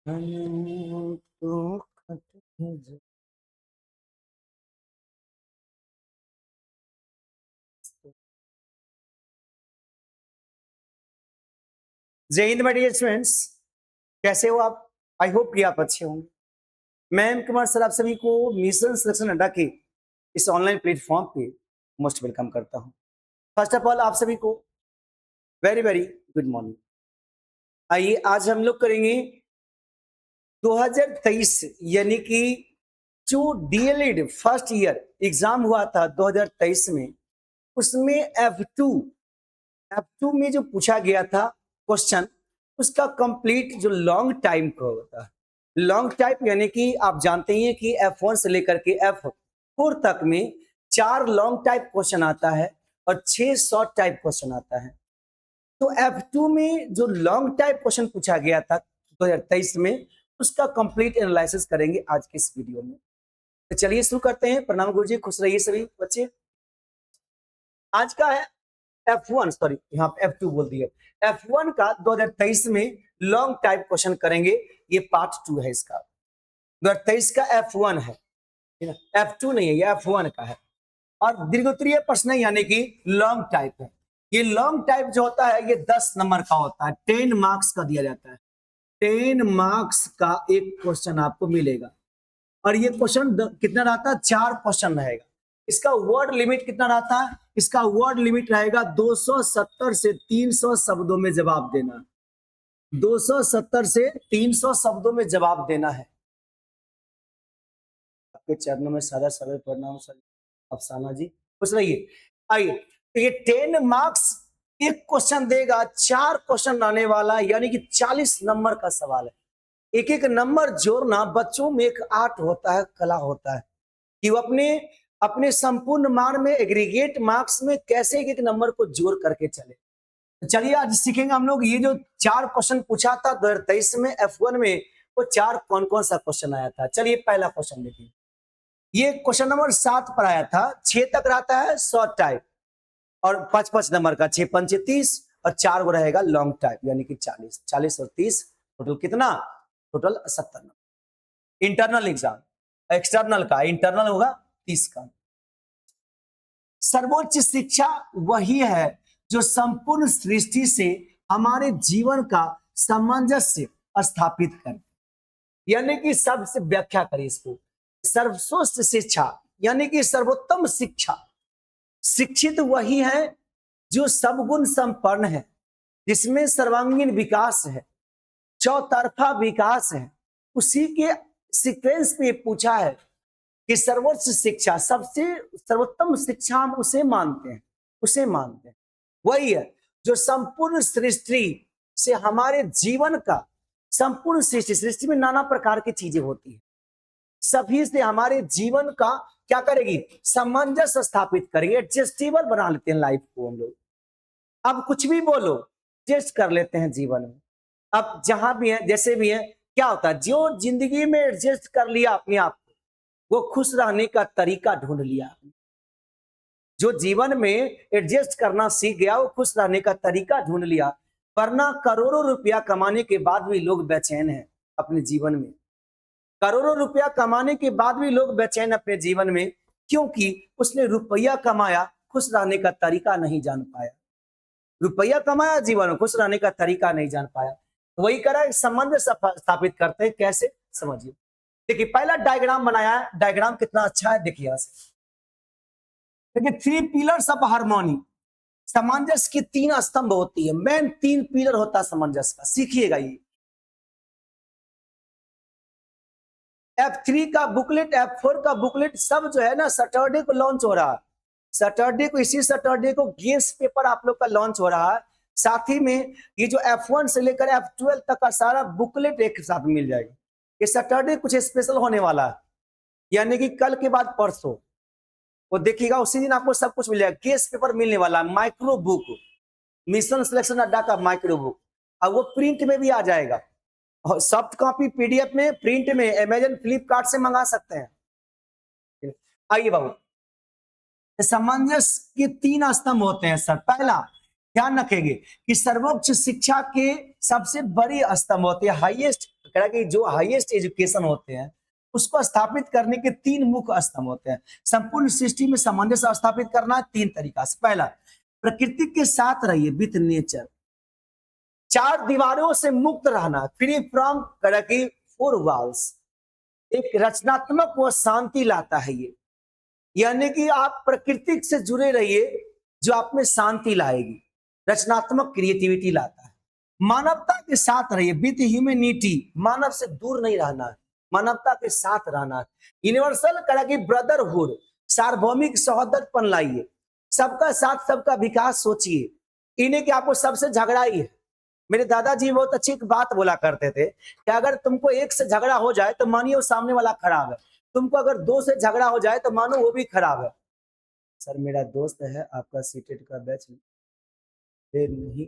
तो खत भेजो। जय हिंद माय डियर स्टूडेंट्स, कैसे हो आप? आई होप कि आप अच्छे होंगे। मैं एम कुमार सर आप सभी को मिशन सिलेक्शन अड्डा के इस ऑनलाइन प्लेटफॉर्म पे मोस्ट वेलकम करता हूं। फर्स्ट ऑफ ऑल आप सभी को वेरी वेरी गुड मॉर्निंग। आइए आज हम लोग करेंगे 2023 यानी कि जो डीएलएड फर्स्ट ईयर एग्जाम हुआ था 2023 में, उसमें F2 में जो पूछा गया था क्वेश्चन, उसका कंप्लीट जो लॉन्ग टाइम का होता है। लॉन्ग टाइप यानी कि आप जानते ही हैं कि F1 से लेकर के F4 तक में 4 लॉन्ग टाइप क्वेश्चन आता है और 6 शॉर्ट टाइप क्वेश्चन आता है। तो F2 में जो लॉन्ग टाइप क्वेश्चन पूछा गया था 2023 में, उसका कंप्लीट एनालिसिस करेंगे आज के इस वीडियो में। तो चलिए शुरू करते हैं। प्रणाम गुरुजी, खुश रहिए सभी बच्चे। आज का है F1, सॉरी यहाँ पे F2 बोल दिया। F1 का 2023 में लॉन्ग टाइप क्वेश्चन करेंगे, ये पार्ट 2 है इसका। 2023 का F1 है, F2 नहीं है, ये F1 का है। और दीर्घोत्तरीय प्रश्न यानी कि लॉन्ग टाइप है। ये लॉन्ग टाइप जो होता है ये 10 नंबर का होता है, 10 मार्क्स का दिया जाता है। 10 मार्क्स का एक क्वेश्चन आपको मिलेगा और ये क्वेश्चन कितना रहता है? 4 क्वेश्चन रहेगा। इसका वर्ड लिमिट कितना रहता है? इसका वर्ड लिमिट रहेगा 270 से 300 शब्दों में जवाब देना। 270 से 300 शब्दों में जवाब देना है। आपके चरणों में सादा सरल प्रणाम सर अफसाना जी, खुश रहिए। आइए, तो ये 10 मार्क्स एक क्वेश्चन देगा, 4 क्वेश्चन आने वाला, यानी कि 40 नंबर का सवाल है। एक एक नंबर जोड़ना बच्चों में एक आर्ट होता है, कला होता है कि वो अपने अपने संपूर्ण मान में एग्रीगेट मार्क्स में कैसे एक एक नंबर को जोड़ करके चले। तो चलिए आज सीखेंगे हम लोग। ये जो 4 क्वेश्चन पूछा था 2023 में F1 में, वो 4 कौन कौन सा क्वेश्चन आया था। चलिए पहला क्वेश्चन देखिए। ये क्वेश्चन नंबर 7 पर आया था। 6 तक रहता है शॉर्ट टाइप और 5-5 नंबर का, 6 पंचे 30 और 4 वो रहेगा लॉन्ग टाइप यानी कि 40। 40 और 30 टोटल कितना? Total 70 number. Internal exam, external का इंटरनल होगा 30 का। सर्वोच्च शिक्षा वही है जो संपूर्ण सृष्टि से हमारे जीवन का सामंजस्य स्थापित करे, यानी कि सबसे व्याख्या करें इसको। सर्वश्रेष्ठ शिक्षा यानी कि सर्वोत्तम शिक्षा, शिक्षित वही है जो सबगुण संपन्न है, जिसमें सर्वांगीण विकास है, चौतरफा विकास है। उसी के सीक्वेंस में पूछा है कि सर्वोच्च शिक्षा, सबसे सर्वोत्तम शिक्षा हम उसे मानते हैं, उसे मानते हैं। वही है जो संपूर्ण सृष्टि से हमारे जीवन का, संपूर्ण सृष्टि, सृष्टि में नाना प्रकार की चीजें होती है, सभी से हमारे जीवन का क्या करेगी? सामंजस्य स्थापित करेगी, एडजस्टेबल बना लेते हैं लाइफ को हम लोग। अब कुछ भी बोलो, एडजस्ट कर लेते हैं जीवन में। अब जहां भी है, जैसे भी है, क्या होता है? जो जिंदगी में एडजस्ट कर लिया अपने आप को, वो खुश रहने का तरीका ढूंढ लिया। जो जीवन में एडजस्ट करना सीख गया, वो खुश रहने का तरीका ढूंढ लिया। वरना करोड़ों रुपया कमाने के बाद भी लोग बेचैन हैं अपने जीवन में। करोड़ों रुपया कमाने के बाद भी लोग बेचैन अपने जीवन में, क्योंकि उसने रुपया कमाया, खुश रहने का तरीका नहीं जान पाया। रुपया कमाया, जीवन में खुश रहने का तरीका नहीं जान पाया। वही करा, संबंध स्थापित करते हैं। कैसे? समझिए। देखिए पहला डायग्राम बनाया है। डायग्राम कितना अच्छा है, देखिए यहां से। देखिए 3 पिलर्स ऑफ हार्मोनी, सामंजस्य की 3 स्तंभ होती है। मेन 3 पिलर होता है सामंजस्य का, सीखिएगा ये। F3 का बुकलेट, F4 का बुकलेट सब जो है ना, सैटरडे को लॉन्च हो रहा है। सैटरडे को, इसी सैटरडे को गेस्ट पेपर आप लोग का लॉन्च हो रहा है। साथ ही में ये जो F1 से लेकर F12 तक का सारा बुकलेट एक साथ मिल जाएगी। ये सैटरडे कुछ स्पेशल होने वाला है, यानी कि कल के बाद परसों, वो देखिएगा उसी दिन आपको सब कुछ मिल जाएगा। गेस्ट पेपर मिलने वाला है, माइक्रो बुक, मिशन सिलेक्शन अड्डा का माइक्रो बुक। अब वो प्रिंट में भी आ जाएगा, सॉफ्ट कॉपी पीडीएफ में, प्रिंट में अमेजन फ्लिपकार्ट से मंगा सकते हैं। आइए बाबू, सामंजस्य के 3 स्तंभ होते हैं सर। पहला ध्यान रखेंगे कि सर्वोच्च शिक्षा के सबसे बड़ी स्तंभ होते हैं, हाईएस्ट, कह कि जो हाईएस्ट एजुकेशन होते हैं उसको स्थापित करने के 3 मुख्य स्तंभ होते हैं। संपूर्ण सृष्टि में सामंजस्य स्थापित करना 3 तरीका से। पहला, प्रकृति के साथ रहिए विथ नेचर, 4 दीवारों से मुक्त रहना, फ्री फ्रॉम की 4 वॉल्स। एक रचनात्मक व शांति लाता है ये, यानी कि आप प्रकृति से जुड़े रहिए जो आप में शांति लाएगी, रचनात्मक क्रिएटिविटी लाता है। मानवता के साथ रहिए विथ ह्यूमैनिटी, मानव से दूर नहीं रहना है, मानवता के साथ रहना है। यूनिवर्सल कह कि ब्रदरहुड, सार्वभौमिक सहोदरपन लाइए, सबका साथ सबका विकास सोचिए। इन्हें कि आपको सबसे झगड़ा ही है। मेरे दादाजी बहुत अच्छी एक बात बोला करते थे कि अगर तुमको एक से झगड़ा हो जाए तो मानिए वो सामने वाला खराब है, तुमको अगर 2 से झगड़ा हो जाए तो मानो वो भी खराब है। सर मेरा दोस्त है, आपका सीटेट का बैच पे नहीं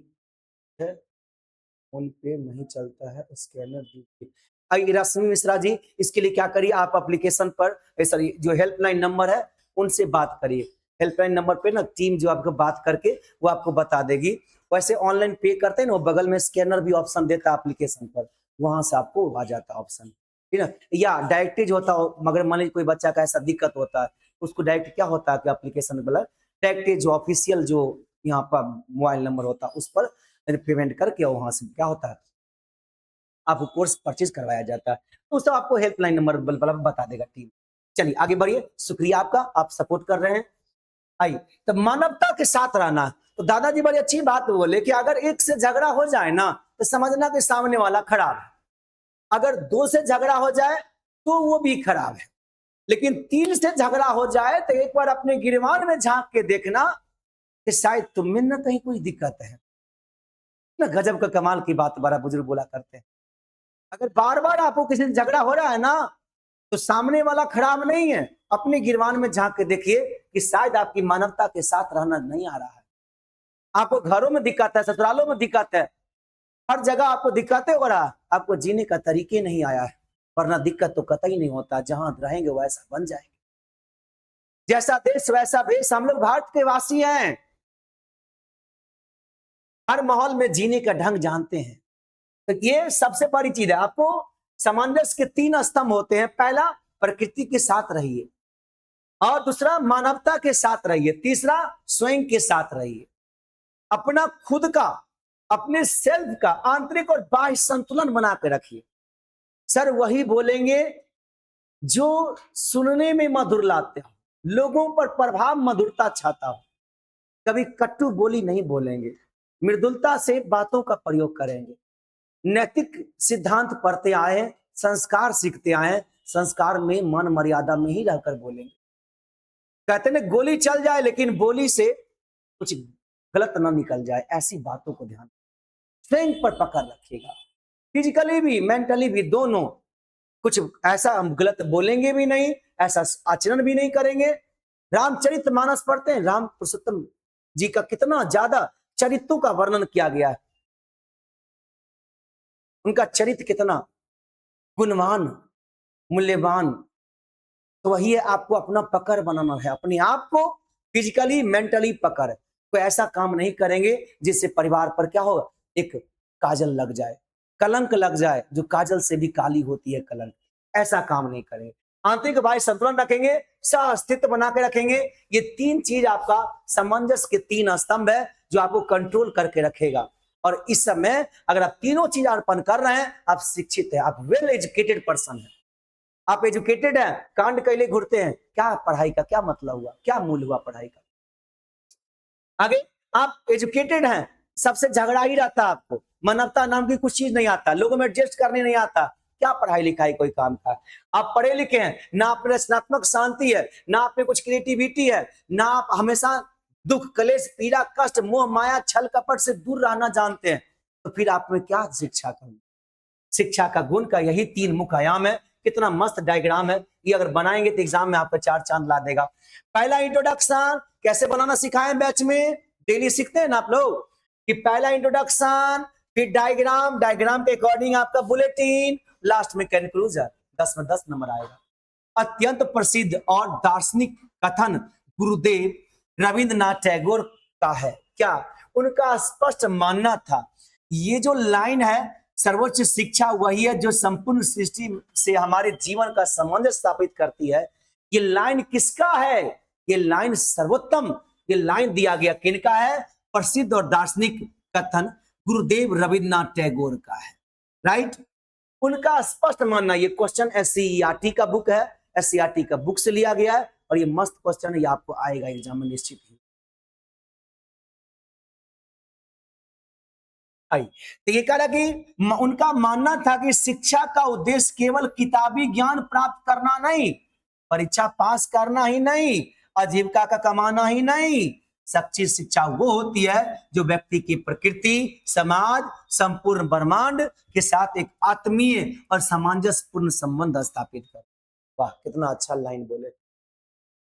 है, फोन पे नहीं चलता है, स्कैनर दीजिए। रश्मि मिश्रा जी, इसके लिए क्या करिए, आप एप्लीकेशन पर सॉरी जो हेल्पलाइन नंबर है उनसे बात करिए। हेल्पलाइन नंबर पे ना टीम जो आपको बात करके वो आपको बता देगी। वैसे ऑनलाइन पे करते हैं ना, वो बगल में स्कैनर भी ऑप्शन देता है एप्लीकेशन पर, वहां से आपको आ जाता है ऑप्शन, ठीक है। या डायरेक्ट होता हो, मगर मान लीजिए कोई बच्चा का ऐसा दिक्कत होता है, उसको डायरेक्ट क्या होता है कि एप्लीकेशन मतलब डायरेक्ट जो ऑफिशियल जो यहाँ पर मोबाइल नंबर होता है उस पर पेमेंट करके वहां से क्या होता है आपको कोर्स परचेज करवाया जाता है। तो उससे आपको हेल्पलाइन नंबर बता देगा टीम। चलिए आगे बढ़िए, शुक्रिया आपका, आप सपोर्ट कर रहे हैं। आई तो मानवता के साथ रहना। तो दादाजी बड़ी अच्छी बात बोले कि अगर एक से झगड़ा हो जाए ना तो समझना कि सामने वाला खराब है, अगर 2 से झगड़ा हो जाए तो वो भी खराब है, लेकिन 3 से झगड़ा हो जाए तो एक बार अपने गिरवान में झांक के देखना कि शायद तुम में ना कहीं कोई दिक्कत है ना। गजब का कमाल की बात बड़ा बुजुर्ग बोला करते हैं। अगर बार बार आपको किसी से झगड़ा हो रहा है ना तो सामने वाला खराब नहीं है, अपने गिरवान में झांक के देखिए कि शायद आपकी मानवता के साथ रहना नहीं आ रहा है। आपको घरों में दिक्कत है, ससुरालों में दिक्कत है, हर जगह आपको दिक्कतें हो रहा है, आपको जीने का तरीके नहीं आया है, वरना दिक्कत तो कतई नहीं होता, जहां रहेंगे वैसा बन जाएंगे। जैसा देश वैसा भेष, हम लोग भारत के वासी हैं, हर माहौल में जीने का ढंग जानते हैं। तो ये सबसे बड़ी चीज है। आपको सामंजस्य के 3 स्तंभ होते हैं। पहला, प्रकृति के साथ रहिए, और दूसरा मानवता के साथ रहिए, तीसरा स्वयं के साथ रहिए। अपना खुद का, अपने सेल्फ का आंतरिक और बाह्य संतुलन बना के रखिए। सर वही बोलेंगे जो सुनने में मधुर लाते हो, लोगों पर प्रभाव मधुरता छाता हो। कभी कट्टू बोली नहीं बोलेंगे, मृदुलता से बातों का प्रयोग करेंगे। नैतिक सिद्धांत पढ़ते आए हैं, संस्कार सीखते आए हैं, संस्कार में मन मर्यादा में ही रहकर बोलेंगे। कहते हैं गोली चल जाए लेकिन बोली से कुछ गलत ना निकल जाए, ऐसी बातों को ध्यान स्वयं पर पकड़ रखिएगा। फिजिकली भी मेंटली भी दोनों, कुछ ऐसा हम गलत बोलेंगे भी नहीं, ऐसा आचरण भी नहीं करेंगे। रामचरितमानस पढ़ते हैं, राम पुरुषोत्तम जी का कितना ज्यादा चरित्रों का वर्णन किया गया है, उनका चरित्र कितना गुणवान मूल्यवान। तो वही है, आपको अपना पकड़ बनाना है, अपने आप को फिजिकली मेंटली पकड़। कोई ऐसा काम नहीं करेंगे जिससे परिवार पर क्या हो, एक काजल लग जाए, कलंक लग जाए, जो काजल से भी काली होती है कलंक। ऐसा काम नहीं करेंगे। आंतरिक बाह्य संतुलन रखेंगे, सह-अस्तित्व बना के रखेंगे। ये 3 चीज आपका सामंजस्य के 3 स्तंभ है जो आपको कंट्रोल करके रखेगा। और इस समय अगर आप तीनों चीज अर्पण कर रहे हैं, आप शिक्षित है, आप वेल एजुकेटेड पर्सन है, आप एजुकेटेड हैं, कांड कैले घुरते हैं, क्या पढ़ाई का क्या मतलब हुआ, क्या मूल हुआ पढ़ाई का। आगे आप एजुकेटेड हैं, सबसे झगड़ा ही रहता है, आपको मानवता नाम की कुछ चीज नहीं आता, लोगों में एडजस्ट करने नहीं आता, क्या पढ़ाई लिखाई कोई काम का। आप पढ़े लिखे हैं, ना आप में रचनात्मक शांति है, ना आप में कुछ क्रिएटिविटी है, ना आप हमेशा दुख कलेश पीड़ा कष्ट मोह माया छल कपट से दूर रहना जानते हैं, तो फिर आप में क्या शिक्षा का, शिक्षा का गुण का यही 3 मुख्य आयाम है। कितना मस्त डायग्राम है ये, अगर बनाएंगे तो एग्जाम में आपको 4 चांद ला देगा। पहला इंट्रोडक्शन कैसे बनाना सिखाएं, बैच में डेली सीखते हैं ना आप लोग, कि पहला इंट्रोडक्शन, फिर डायग्राम, डायग्राम के अकॉर्डिंग आपका बुलेटिन, लास्ट में कंक्लूजन। 10 में 10 नंबर आएगा। अत्यंत प्रसिद्ध और दार्शनिक कथन गुरुदेव रविंद्रनाथ टैगोर का है, क्या उनका स्पष्ट मानना था ये जो लाइन है सर्वोच्च शिक्षा वही है जो संपूर्ण सृष्टि से हमारे जीवन का संबंध स्थापित करती है। ये लाइन किसका है? ये लाइन सर्वोत्तम, ये लाइन दिया गया किनका है? प्रसिद्ध और दार्शनिक कथन गुरुदेव रविन्द्रनाथ टैगोर का है, राइट। उनका स्पष्ट मानना, ये क्वेश्चन एससीईआरटी का बुक है, एससीईआरटी का बुक से लिया गया है और ये मस्त क्वेश्चन है, ये आपको आएगा एग्जाम में निश्चित ही। आई तो ये कह रहा कि उनका मानना था कि शिक्षा का उद्देश्य केवल किताबी ज्ञान प्राप्त करना नहीं, परीक्षा पास करना ही नहीं, आजीविका का कमाना ही नहीं। सच्ची शिक्षा वो होती है जो व्यक्ति की प्रकृति, समाज, संपूर्ण ब्रह्मांड के साथ एक आत्मीय और सामंजस्यपूर्ण संबंध स्थापित कर। वाह कितना अच्छा लाइन बोले।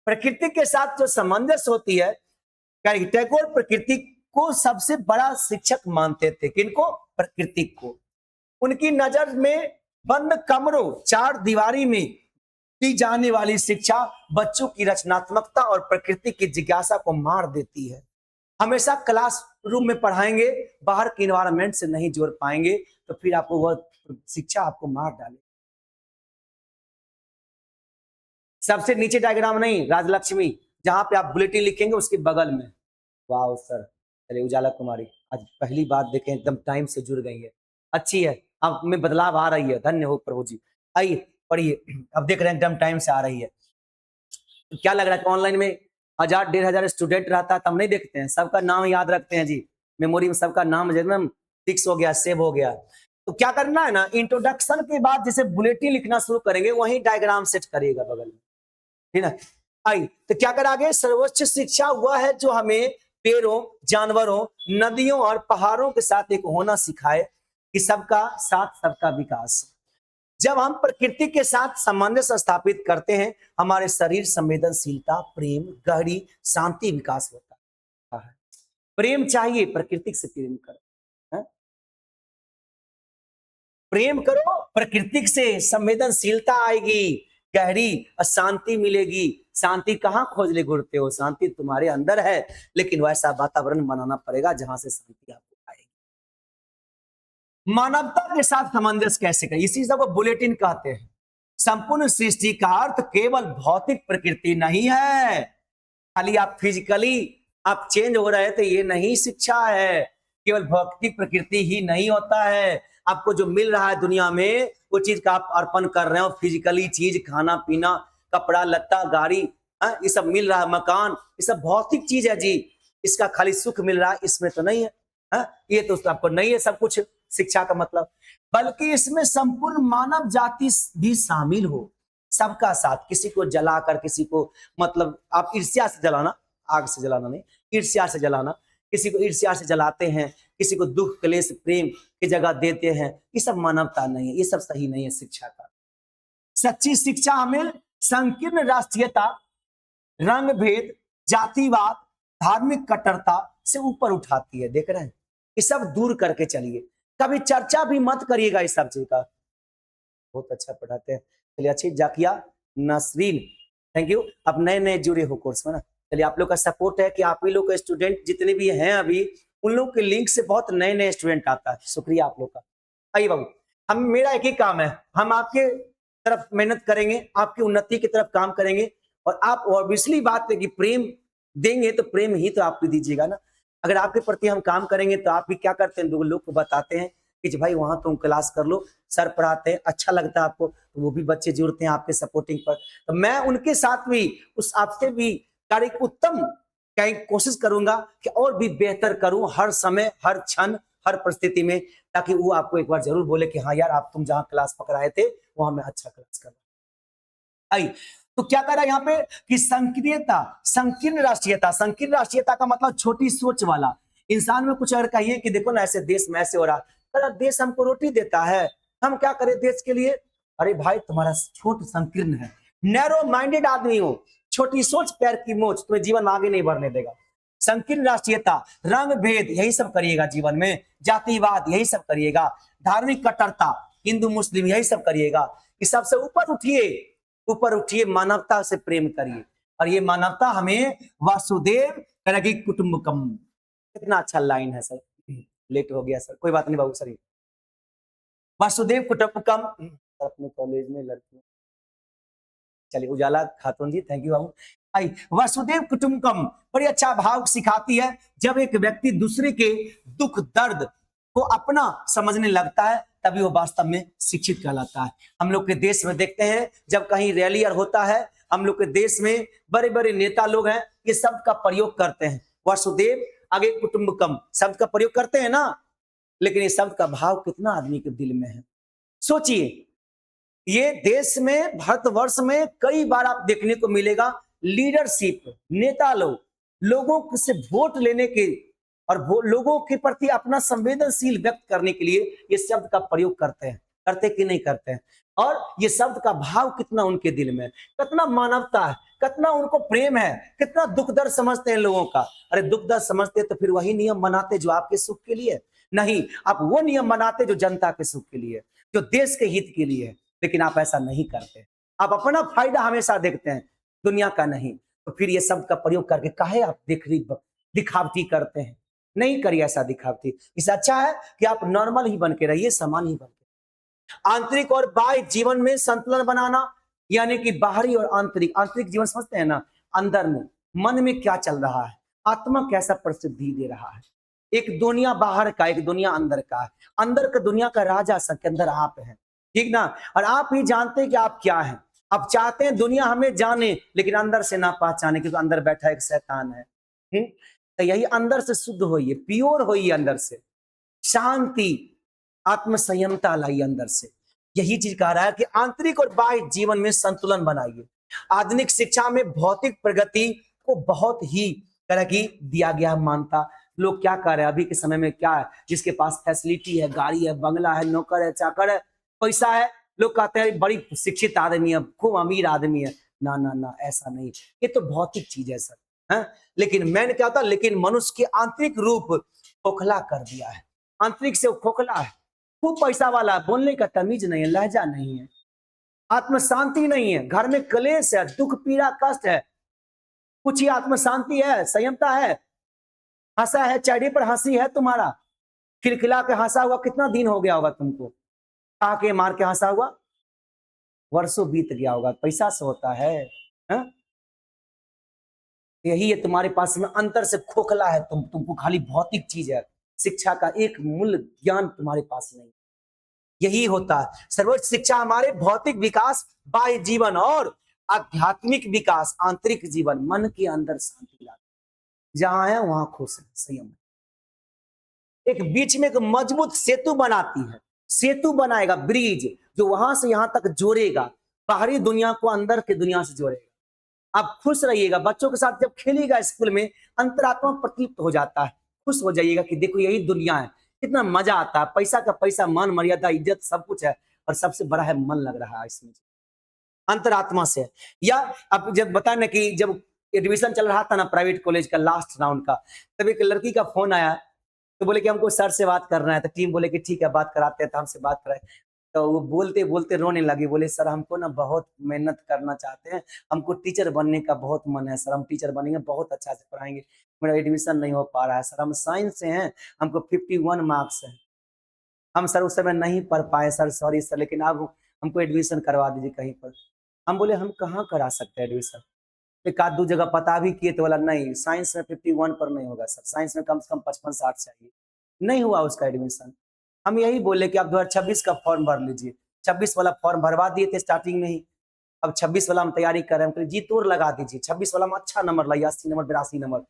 प्रकृति के साथ जो सामंजस्य होती है, टैगोर प्रकृति को सबसे बड़ा शिक्षक मानते थे। किनको? प्रकृति को। उनकी नजर में बंद कमरों, चार दीवारी में दी जाने वाली शिक्षा बच्चों की रचनात्मकता और प्रकृति की जिज्ञासा को मार देती है। हमेशा क्लास रूम में पढ़ाएंगे, बाहर के इन्वायरमेंट से नहीं जोड़ पाएंगे तो फिर आपको वह शिक्षा आपको मार डाले। सबसे नीचे डायग्राम नहीं, राजलक्ष्मी जहां पे आप बुलेटिन लिखेंगे उसके बगल में। वाह सर, चलिए उजाला कुमारी आज पहली बात देखें, एकदम टाइम से जुड़ गई है, अच्छी है, अब में बदलाव आ रही है, धन्य हो प्रभु जी। आइए पढ़िए, अब देख रहे हैं एकदम टाइम से आ रही है। क्या लग रहा है कि ऑनलाइन में 1000-1500 स्टूडेंट रहता है, तब नहीं देखते हैं, सबका नाम याद रखते हैं जी, मेमोरी में सबका नाम एकदम फिक्स हो गया, सेव हो गया। तो क्या करना है ना, इंट्रोडक्शन के बाद जैसे बुलेटिन लिखना शुरू करेंगे वही डायग्राम सेट करिएगा बगल में, ठीक है। आई तो क्या कर आगे, सर्वोच्च शिक्षा वह है जो हमें पेड़ों, जानवरों, नदियों और पहाड़ों के साथ एक होना सिखाए कि सबका साथ सबका विकास। जब हम प्रकृति के साथ सामंजस्य स्थापित करते हैं, हमारे शरीर संवेदनशीलता, प्रेम, गहरी शांति विकास होता है। प्रेम चाहिए, प्रकृति से प्रेम करो, है? प्रेम करो, प्रकृति से संवेदनशीलता आएगी, गहरी शांति मिलेगी। शांति कहाँ खोज ले घूरते हो? शांति तुम्हारे अंदर है, लेकिन वैसा वातावरण बनाना पड़ेगा जहां से शांति आपको आएगी। मानवता के साथ सामंजस्य कैसे करें, इसी सब को बुलेटिन कहते हैं। संपूर्ण सृष्टि का अर्थ केवल भौतिक प्रकृति नहीं है, खाली आप फिजिकली आप चेंज हो रहे हैं तो ये नहीं शिक्षा है। केवल भौतिक प्रकृति ही नहीं होता है, आपको जो मिल रहा है दुनिया में वो चीज का आप अर्पण कर रहे हो, फिजिकली चीज, खाना पीना, कपड़ा लत्ता, गाड़ी, ये सब मिल रहा है, मकान, ये सब भौतिक चीज है जी। इसका खाली सुख मिल रहा है, इसमें तो नहीं है, ये तो आपको नहीं है सब कुछ शिक्षा का मतलब, बल्कि इसमें संपूर्ण मानव जाति भी शामिल हो, सबका साथ। किसी को जलाकर, किसी को मतलब आप ईर्ष्या से जलाना, आग से जलाना नहीं, ईर्ष्या से जलाना, किसी को ईर्ष्या से जलाते हैं, किसी को दुख क्लेश प्रेम की जगह देते हैं, ये सब मानवता नहीं है, ये सब सही नहीं है शिक्षा का। सच्ची शिक्षा हमें संकीर्ण राष्ट्रीयता, रंग भेद, जातिवाद, धार्मिक कट्टरता से ऊपर उठाती है। देख रहे हैं, ये सब दूर करके चलिए, कभी चर्चा भी मत करिएगा इस सब चीज का। बहुत अच्छा पढ़ाते हैं, चलिए अच्छी जाकिया नसरीन, थैंक यू। अब नए नए जुड़े हो कोर्स में ना, चलिए आप लोग का सपोर्ट है कि आप ही लोग के स्टूडेंट जितने भी हैं अभी, उन लोग के लिंक से बहुत नए नए स्टूडेंट आता है, शुक्रिया आप लोग का। आइए बाबू, हम मेरा एक ही काम है, हम आपके तरफ मेहनत करेंगे, आपकी उन्नति की तरफ काम करेंगे, और आप ऑब्वियसली बात है कि प्रेम देंगे तो प्रेम ही तो आप भी दीजिएगा ना। अगर आपके प्रति हम काम करेंगे तो आप भी क्या करते हैं, लोग को बताते हैं कि भाई वहां तुम क्लास कर लो, सर पढ़ाते हैं, अच्छा लगता है आपको, तो वो भी बच्चे जुड़ते हैं आपके सपोर्टिंग पर। तो मैं उनके साथ भी उस आपसे भी कार्य उत्तम कोशिश करूंगा कि और भी बेहतर करूं, हर समय, हर क्षण, हर परिस्थिति में, ताकि वो आपको एक बार जरूर बोले कि हाँ यार, आप तुम जहां क्लास पकड़ाए थे वहां मैं अच्छा क्लास कर रहा। आई तो क्या कह रहा है यहाँ पे कि संकीर्णता, संकीर्ण राष्ट्रीयता, संकीर्ण राष्ट्रीयता का मतलब छोटी सोच वाला इंसान में। कुछ अगर कहिए कि देखो ना ऐसे देश में ऐसे हो रहा, अरे देश हमको रोटी देता है, हम क्या करें देश के लिए? अरे भाई तुम्हारा छोट संकीर्ण है, नैरो माइंडेड आदमी हो, छोटी सोच पैर की मोच, तुम्हें जीवन में आगे नहीं बढ़ने देगा। संकीर्ण राष्ट्रीयता, रंग भेद, यही सब करिएगा जीवन में, जातिवाद यही सब करिएगा, धार्मिक कट्टरता, हिंदू मुस्लिम यही सब करिएगा। इस सबसे ऊपर उठिए, ऊपर उठिए, मानवता से प्रेम करिए, और ये मानवता हमें वासुदेव करेगी कुटुंबकम, कितना अच्छा लाइन है सर। लेट हो गया सर, कोई बात नहीं बाबू सर। वासुदेव कुटुंबकम अपने कॉलेज में लड़की, चलिए उजाला खातून जी, थैंक यू बाबू। आई वसुदेव कुटुंबकम बड़ी अच्छा भाव सिखाती है। जब एक व्यक्ति दूसरे के दुख दर्द को अपना समझने लगता है तभी वो वास्तव में शिक्षित कहलाता है। हम लोग के देश में देखते हैं जब कहीं रैली होता है, हम लोग के देश में बड़े बड़े नेता लोग हैं, ये शब्द का प्रयोग करते हैं, वसुदेव आगे कुटुंबकम शब्द का प्रयोग करते हैं ना, लेकिन ये शब्द का भाव कितना आदमी के दिल में है। सोचिए, ये देश में भारतवर्ष में कई बार आप देखने को मिलेगा लीडरशिप, नेता लोग लोगों से वोट लेने के और लोगों के प्रति अपना संवेदनशील व्यक्त करने के लिए ये शब्द का प्रयोग करते हैं, करते कि नहीं करते हैं। और ये शब्द का भाव कितना उनके दिल में, कितना मानवता है, कितना उनको प्रेम है, कितना दुख दर्द समझते हैं लोगों का। अरे दुख दर्द समझते तो फिर वही नियम बनाते जो आपके सुख के लिए, नहीं आप वो नियम बनाते जो जनता के सुख के लिए, जो देश के हित के लिए। लेकिन आप ऐसा नहीं करते, आप अपना फायदा हमेशा देखते हैं, दुनिया का नहीं। तो फिर ये शब्द का प्रयोग करके काहे आप दिखावटी करते हैं? नहीं करिए ऐसा दिखावटी। इससे अच्छा है कि आप नॉर्मल ही बन के रहिए, समान ही बन के। आंतरिक और बाह्य जीवन में संतुलन बनाना, यानी कि बाहरी और आंतरिक। आंतरिक जीवन समझते हैं ना, अंदर में मन में क्या चल रहा है, आत्मा कैसा प्रसिद्धि दे रहा है। एक दुनिया बाहर का, एक दुनिया अंदर का है। अंदर का दुनिया का राजा सबके अंदर आप हैं, ठीक ना। और आप ही जानते हैं कि आप क्या हैं। आप चाहते हैं दुनिया हमें जाने, लेकिन अंदर से ना पहचाने, क्योंकि अंदर बैठा एक शैतान है। तो यही अंदर से शुद्ध होइए, प्योर होइए, अंदर से शांति, आत्म संयमता लाइए अंदर से। यही चीज कह रहा है कि आंतरिक और बाह्य जीवन में संतुलन बनाइए। आधुनिक शिक्षा में भौतिक प्रगति को बहुत ही तरह की दिया गया मानता। लोग क्या कर रहे हैं अभी के समय में, क्या है, जिसके पास फैसिलिटी है, गाड़ी है, बंगला है, नौकर है, चाकर है, पैसा है, लोग कहते हैं बड़ी शिक्षित आदमी है, खूब अमीर आदमी है। ना ना ना, ऐसा नहीं, ये तो भौतिक चीज है सर, है। लेकिन मैंने क्या होता, लेकिन मनुष्य के आंतरिक रूप खोखला कर दिया है। आंतरिक से वो खोखला है, खूब पैसा वाला है, बोलने का तमीज नहीं है, लहजा नहीं है, आत्म शांति नहीं है, घर में क्लेश है, दुख पीड़ा कष्ट है, कुछ ही आत्म शांति है, संयमता है, हंसा है, चेहरे पर हंसी है तुम्हारा, खिलखिला के हंसा हुआ कितना दिन हो गया होगा तुमको, खा के मार के हंसा हुआ वर्षों बीत गया होगा। पैसा से होता है, हा? यही है तुम्हारे पास में, अंतर से खोखला है तुमको खाली भौतिक चीज है, शिक्षा का एक मूल ज्ञान तुम्हारे पास नहीं। यही होता है सर्वोच्च शिक्षा, हमारे भौतिक विकास, बाह्य जीवन और आध्यात्मिक विकास, आंतरिक जीवन, मन के अंदर शांति लाता, जहां है वहां खुश है, संयम। एक बीच में एक मजबूत सेतु बनाती है, सेतु बनाएगा, ब्रिज जो वहां से यहां तक जोड़ेगा, बाहरी दुनिया को अंदर की दुनिया से जोड़ेगा। आप खुश रहिएगा, बच्चों के साथ जब खेलिएगा स्कूल में, अंतरात्मा प्रतलिप्त हो जाता है, खुश हो जाइएगा कि देखो यही दुनिया है, कितना मजा आता है, पैसा का पैसा, मान मर्यादा इज्जत सब कुछ है, और सबसे बड़ा है मन लग रहा है इसमें, अंतरात्मा से। या अब जब बताया ना कि जब एडमिशन चल रहा था ना प्राइवेट कॉलेज का लास्ट राउंड का, तब एक लड़की का फोन आया, तो बोले कि हमको सर से बात करना है। तो टीम बोले कि ठीक है बात कराते हैं, तो हमसे बात कराए। तो वो बोलते बोलते रोने लगे, बोले सर हमको ना बहुत मेहनत करना चाहते हैं, हमको टीचर बनने का बहुत मन है सर, हम टीचर बनेंगे, बहुत अच्छा से पढ़ाएंगे, मेरा एडमिशन नहीं हो पा रहा है सर, हम साइंस से हैं, हमको 51 मार्क्स है, हम सर उस समय नहीं पढ़ पाए सर, सॉरी सर, लेकिन अब हमको एडमिशन करवा दीजिए कहीं पर। हम बोले हम कहाँ करा सकते हैं एडमिशन, एक आध दो जगह पता भी किए तो बोला नहीं, साइंस में 51 पर नहीं होगा सर, साइंस में कम से कम 55-60 चाहिए। नहीं हुआ उसका एडमिशन। हम यही बोले कि आप 2026 का फॉर्म भर लीजिए। 26 वाला फॉर्म भरवा दिए थे स्टार्टिंग में ही, अब 26 वाला हम तैयारी कर रहे हैं। जी तोड़ लगा दीजिए, 26 वाला में अच्छा नंबर लाइए, 80 नंबर 82 नंबर,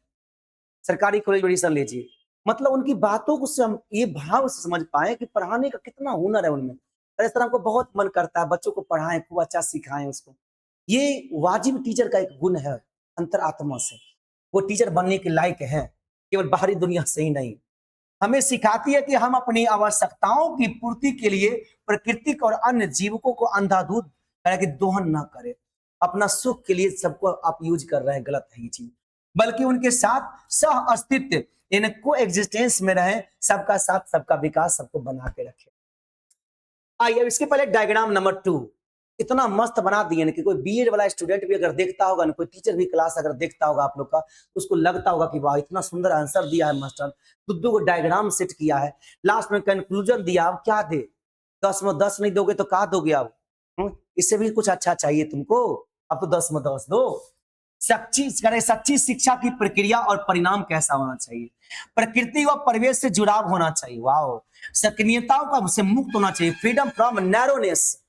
सरकारी कॉलेज में एडमिशन लीजिए। मतलब उनकी बातों को से हम ये भाव से समझ पाए कि पढ़ाने का कितना हुनर है उनमें, और इस तरह हमको बहुत मन करता है बच्चों को पढ़ाएं, खूब अच्छा सिखाएं उसको। ये वाजिब टीचर का एक गुण है, अंतरात्मा से वो टीचर बनने के लायक है, केवल बाहरी दुनिया से ही नहीं। हमें सिखाती है कि हम अपनी आवश्यकताओं की पूर्ति के लिए प्राकृतिक और अन्य जीवकों को अंधाधुंध तरह के दोहन ना करें। अपना सुख के लिए सबको आप यूज कर रहे हैं, गलत है ये चीज, बल्कि उनके साथ सह अस्तित्व, इनको एग्जिस्टेंस में रहे, सबका साथ सबका विकास सबको बना के रखे। आइए इसके पहले डायग्राम नंबर 2, इतना मस्त बना दिए ना कि कोई बीएड वाला स्टूडेंट भी अगर देखता होगा ना, कोई टीचर भी क्लास अगर देखता होगा आप लोग का, तो उसको लगता होगा कि वाह इतना सुंदर आंसर दिया है मास्टर, दो को डायग्राम सेट किया है, लास्ट में कंक्लूजन दिया। अब क्या दे, 10 में 10 नहीं दोगे तो कहा दोगे आप? इससे भी कुछ अच्छा चाहिए तुमको, अब तो 10 में 10 दो। सच्ची शिक्षा की प्रक्रिया और परिणाम कैसा होना चाहिए? प्रकृति व परिवेश से जुड़ाव होना चाहिए। वाह, सक्रियताओं का से मुक्त होना चाहिए, फ्रीडम फ्रॉम नैरोनेस,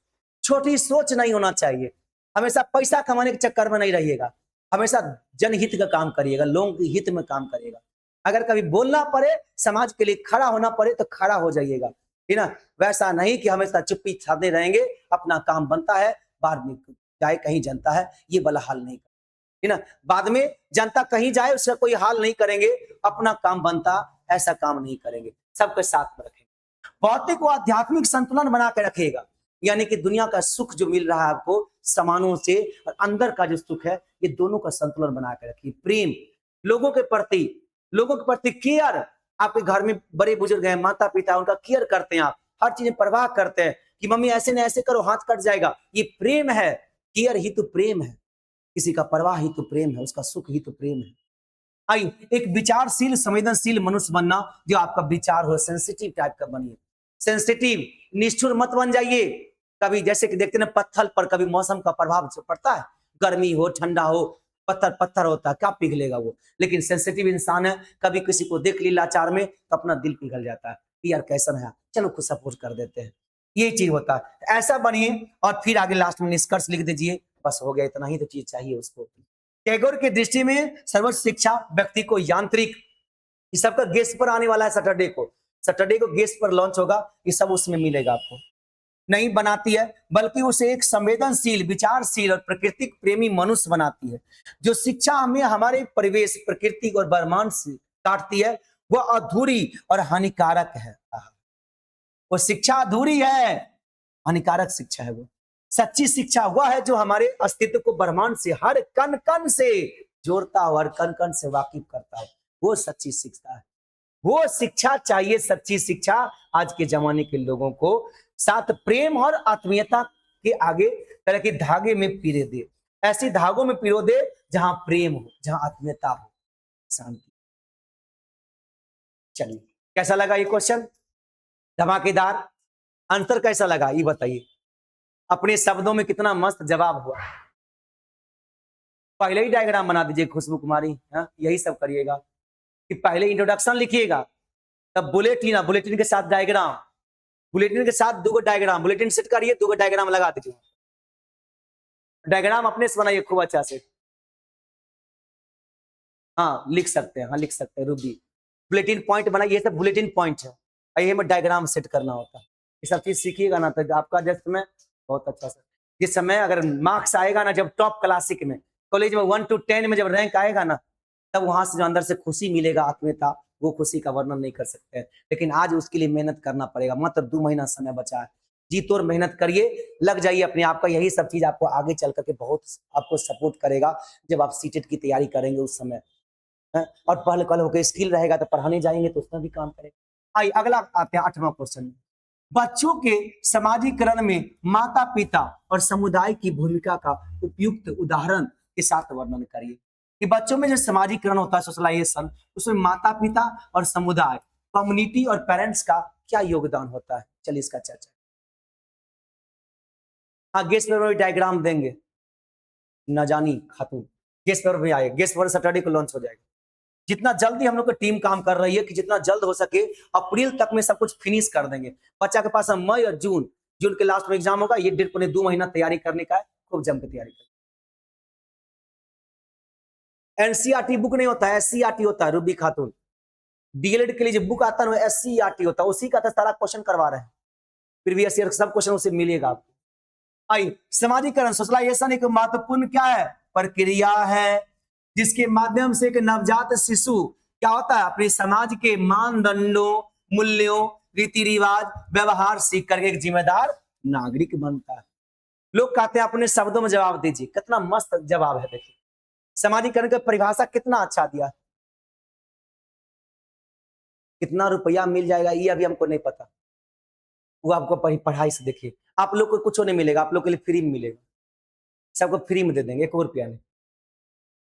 छोटी सोच नहीं होना चाहिए, हमेशा पैसा कमाने के चक्कर में नहीं रहिएगा, हमेशा जनहित का काम करिएगा, लोगों के हित में काम करिएगा। अगर कभी बोलना पड़े, समाज के लिए खड़ा होना पड़े तो खड़ा हो जाइएगा, ठीक ना। वैसा नहीं कि हमेशा चुप्पी छाते रहेंगे, अपना काम बनता है, बाद में जाए कहीं जनता है, ये वाला हाल नहीं, है ना। बाद में जनता कहीं जाए उसका कोई हाल नहीं करेंगे, अपना काम बनता ऐसा काम नहीं करेंगे, सबके साथ में रखेंगे। भौतिक व आध्यात्मिक संतुलन बना के रखेगा, यानी कि दुनिया का सुख जो मिल रहा है आपको सामानों से, और अंदर का जो सुख है, ये दोनों का संतुलन बना के रखिए। प्रेम, लोगों के प्रति केयर, आपके घर में बड़े बुजुर्ग हैं, माता पिता, उनका केयर करते हैं आप, हर चीज परवाह करते हैं कि मम्मी ऐसे न ऐसे करो, हाथ कट जाएगा, ये प्रेम है। केयर ही तो प्रेम है, किसी का परवाह ही तो प्रेम है, उसका सुख ही तो प्रेम है। आइए, एक विचारशील संवेदनशील मनुष्य बनना, जो आपका विचार हो सेंसिटिव टाइप का बनिए, सेंसिटिव, निष्ठुर मत बन जाइए। कभी जैसे कि देखते ना पत्थर पर कभी मौसम का प्रभाव पड़ता है, गर्मी हो ठंडा हो, पत्थर पत्थर होता है, क्या पिघलेगा वो। लेकिन सेंसिटिव इंसान है, कभी किसी को देख ली लाचार में तो अपना दिल पिघल जाता है, यार कैसा है, चलो कुछ सपोर्ट कर देते हैं, ये चीज होता है। ऐसा बनिए और फिर आगे लास्ट में निष्कर्ष लिख दीजिए, बस हो गया, इतना ही तो चीज चाहिए उसको। टैगोर की दृष्टि में सर्वोच्च शिक्षा व्यक्ति को यांत्रिक, ये सबका गेस्ट पर आने वाला है, सैटरडे को गेस्ट पर लॉन्च होगा, ये सब उसमें मिलेगा आपको, नहीं बनाती है, बल्कि उसे एक संवेदनशील, विचारशील और प्रकृति प्रेमी मनुष्य बनाती है। जो शिक्षा हमें हमारे परिवेश, प्रकृति और ब्रह्मांड से काटती है, वह अधूरी और हानिकारक है। वो शिक्षा अधूरी है, हानिकारक शिक्षा है वो। सच्ची शिक्षा वह है जो हमारे अस्तित्व को ब्रह्मांड से हर कण कण से जोड़ता हो, हर कण कण से वाकिफ करता हो, वो सच्ची शिक्षा है। वो शिक्षा चाहिए, सच्ची शिक्षा आज के जमाने के लोगों को, साथ प्रेम और आत्मीयता के आगे तरह के धागे में पिरो दे, ऐसी धागों में पिरो दे जहां प्रेम हो, जहां आत्मीयता हो, शांति। चलिए, कैसा लगा ये क्वेश्चन? धमाकेदार। आंसर कैसा लगा ये बताइए, अपने शब्दों में कितना मस्त जवाब हुआ। पहले ही डायग्राम बना दीजिए खुशबू कुमारी, हाँ यही सब करिएगा कि पहले इंट्रोडक्शन लिखिएगा, तब बुलेटिन, बुलेटिन के साथ डायग्राम, बुलेटिन के साथ दो डायग्राम, बुलेटिन सेट करिए, दो डायग्राम लगा दीजिए। डायग्राम अपने से बनाइए खूब अच्छा से, हाँ लिख सकते हैं, हाँ लिख सकते हैं, रूबी बुलेटिन पॉइंट बनाइए, ये सब बुलेटिन पॉइंट है, ये में डायग्राम सेट करना होता है। ये सब चीज सीखिएगा ना तो आपका जस्ट में बहुत अच्छा सर, जिस समय अगर मार्क्स आएगा ना, जब टॉप क्लासिक में कॉलेज में 1 to 10 में जब रैंक आएगा ना, तब वहां से जो अंदर से खुशी मिलेगा, आत्मीयता, वो खुशी का वर्णन नहीं कर सकते हैं। लेकिन आज उसके लिए मेहनत करना पड़ेगा, मात्र 2 महीना समय बचा है, जी तोड़ मेहनत करिए, लग जाइए अपने आप का, यही सब चीज आपको आगे चल करके बहुत आपको सपोर्ट करेगा जब आप सीटेट की तैयारी करेंगे उस समय। और पहले कल होकर स्किल रहेगा तो पढ़ाने जाएंगे तो उसमें भी काम करेगा। आइए अगला आते हैं 8वां क्वेश्चन में, बच्चों के समाजीकरण में माता पिता और समुदाय की भूमिका का उपयुक्त उदाहरण के साथ वर्णन करिए कि बच्चों में जो समाजीकरण होता है, सोशलाइजेशन, उसमें माता पिता और समुदाय, कम्युनिटी और पेरेंट्स का क्या योगदान होता है। चलिए इसका चर्चा, हाँ गेस्ट पेपर में डायग्राम देंगे, न जानी खातून गेस्ट पेपर में आएगा, गेस्ट पेपर सैटरडे को लॉन्च हो जाएगा। जितना जल्दी हम लोग की टीम काम कर रही है कि जितना जल्द हो सके अप्रैल तक में सब कुछ फिनिश कर देंगे। बच्चा के पास मई और जून के लास्ट में एग्जाम होगा, ये 1.5 महीना तैयारी करने का है, खूब जम के तैयारी करें। एनसीईआरटी बुक नहीं होता है, एससीईआरटी होता है, रूबी खातून डीएलएड के लिए जो बुक आता है एससीईआरटी होता है, उसी का तो सारा क्वेश्चन करवा रहे हैं, प्रीवियस ईयर सब क्वेश्चन उसे मिलेगा आपको। आई समाजीकरण, सोशलाइजेशन एक महत्वपूर्ण क्या है, प्रक्रिया है, जिसके माध्यम से एक नवजात शिशु क्या होता है, अपने समाज के मानदंडों, मूल्यों, रीति रिवाज, व्यवहार सीख करके एक जिम्मेदार नागरिक बनता है। लोग कहते हैं अपने शब्दों में जवाब दीजिए, कितना मस्त जवाब है, देखिए समाजीकरण की परिभाषा कितना अच्छा दिया। कितना रुपया मिल जाएगा ये अभी हमको नहीं पता, वो आपको पढ़ाई से देखिए, आप लोग को कुछ नहीं मिलेगा, आप लोग के लिए फ्री में मिलेगा, सबको फ्री में दे देंगे, 1 रुपया नहीं,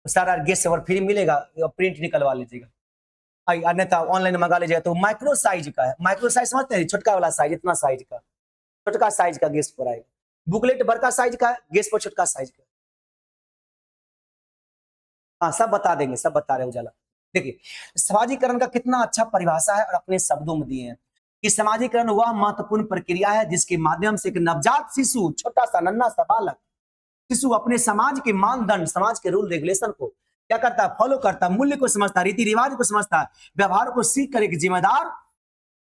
सारा गैस और फ्री मिलेगा, प्रिंट निकलवा लीजिएगा। अन्यथा ऑनलाइन मंगा लीजिएगा। तो माइक्रो साइज का है, माइक्रो साइज समझते हैं, छोटका वाला साइज, इतना साइज का, छोटका साइज का गैस पर आएगा। बुकलेट बड़का साइज का है, गैस पर छोटका साइज का। हाँ, सब बता देंगे, सब बता रहे उजाला। देखिए, समाजीकरण का कितना अच्छा परिभाषा है और अपने शब्दों में दिए हैं कि समाजीकरण वह महत्वपूर्ण प्रक्रिया है जिसके माध्यम से एक नवजात शिशु, छोटा सा नन्हा सा बालक शिशु अपने समाज के मानदंड, समाज के रूल रेगुलेशन को क्या करता है, फॉलो करता है, मूल्य को समझता है, रीति रिवाज को समझता है, व्यवहार को सीख कर एक जिम्मेदार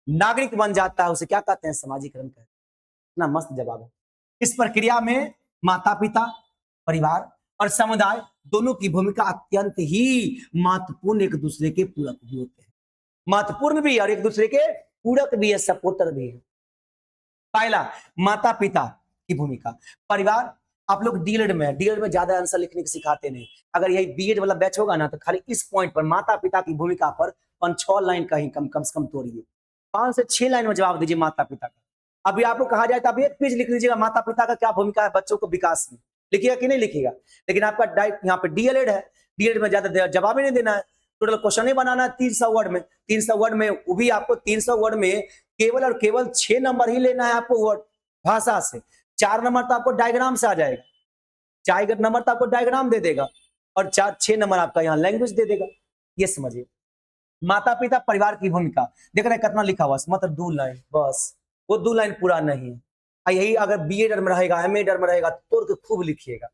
नागरिक बन जाता है। उसे क्या कहते हैं, समाजीकरण कहते हैं। इतना मस्त जवाब है। इस प्रक्रिया में माता पिता, परिवार और समुदाय दोनों की भूमिका अत्यंत ही महत्वपूर्ण, एक दूसरे के पूरक भी होते हैं, महत्वपूर्ण भी और एक दूसरे के पूरक भी है, सपोर्टर भी है। पहला, माता पिता की भूमिका। परिवार, आप लोग डीएलएड में, डीएलएड में ज्यादा आंसर लिखने की सिखाते नहीं, अगर यही बीएड वाला बैच होगा ना तो खाली इस पॉइंट पर माता पिता की भूमिका पर 5-6 लाइन का ही कम से कम तोड़िए, 5 से 6 लाइन में जवाब दीजिए माता पिता का। अभी आपको कहा जाए तो आप एक पेज लिख लीजिएगा, माता पिता का क्या भूमिका है बच्चों को विकास में, लिखिएगा कि नहीं लिखिएगा। लेकिन आपका डाइट यहाँ पे डीएलएड है, डीएलएड में ज्यादा जवाब ही नहीं देना है, टोटल क्वेश्चन ही बनाना है 300 वर्ड में, 300 वर्ड में, वो भी आपको 300 वर्ड में केवल और केवल 6 नंबर ही लेना है आपको वर्ड भाषा से, 4 नंबर तो आपको डायग्राम से आ जाएगा, 4 नंबर तो आपको डायग्राम दे देगा और 6 नंबर आपका यहाँ लैंग्वेज दे देगा। ये समझिए। माता पिता परिवार की भूमिका, देख रहे हैं कितना लिखा हुआ, मतलब 2 लाइन बस, वो 2 लाइन पूरा नहीं है। यही अगर बीएड में रहेगा, एमएड में रहेगा तो तोड़ के खूब लिखिएगा।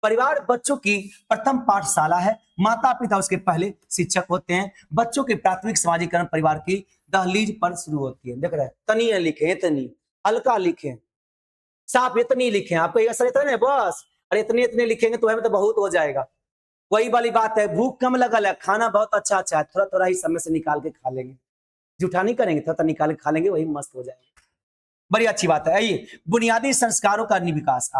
परिवार बच्चों की प्रथम पाठशाला है, माता पिता उसके पहले शिक्षक होते हैं। बच्चों के प्राथमिक समाजीकरण परिवार की दहलीज पर शुरू होती है। देख रहे हैं, तनी लिखे, इतनी हल्का लिखे, साफ इतनी लिखे, आपको ऐसा रहता है ना बस, और इतने इतने लिखेंगे तो हमें तो बहुत हो जाएगा। वही वाली बात है, भूख कम लगल है, खाना बहुत अच्छा अच्छा है, थोड़ा थोड़ा ही समय से निकाल के खा लेंगे, जूठा नहीं करेंगे, थोड़ा निकाल के खा लेंगे, वही मस्त हो जाएंगे। बड़ी अच्छी बात है। आइए, बुनियादी संस्कारों का विकास।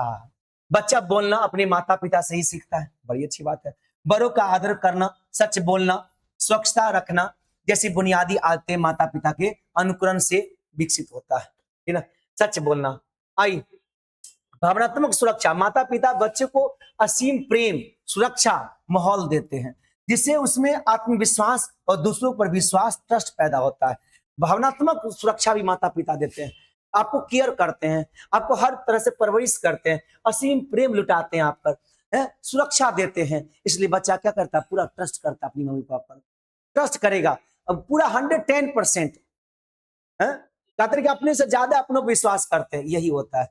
बच्चा बोलना अपने माता पिता से ही सीखता है, बड़ी अच्छी बात है। बड़ों का आदर करना, सच बोलना, स्वच्छता रखना जैसी बुनियादी आदतें माता पिता के अनुकरण से विकसित होता है ना। सच बोलना। आई, भावनात्मक सुरक्षा, माता पिता बच्चे को असीम प्रेम, सुरक्षा माहौल देते हैं जिससे उसमें आत्मविश्वास और दूसरों पर विश्वास, ट्रस्ट पैदा होता है। भावनात्मक सुरक्षा भी माता पिता देते हैं, आपको केयर करते हैं, आपको हर तरह से परवरिश करते हैं, असीम प्रेम लुटाते हैं आप पर, सुरक्षा देते हैं। इसलिए बच्चा क्या करता है, पूरा ट्रस्ट करता है अपनी मम्मी पापा पर, ट्रस्ट करेगा अब पूरा 110%, कहते अपने से ज्यादा अपनों पर विश्वास करते हैं, यही होता है।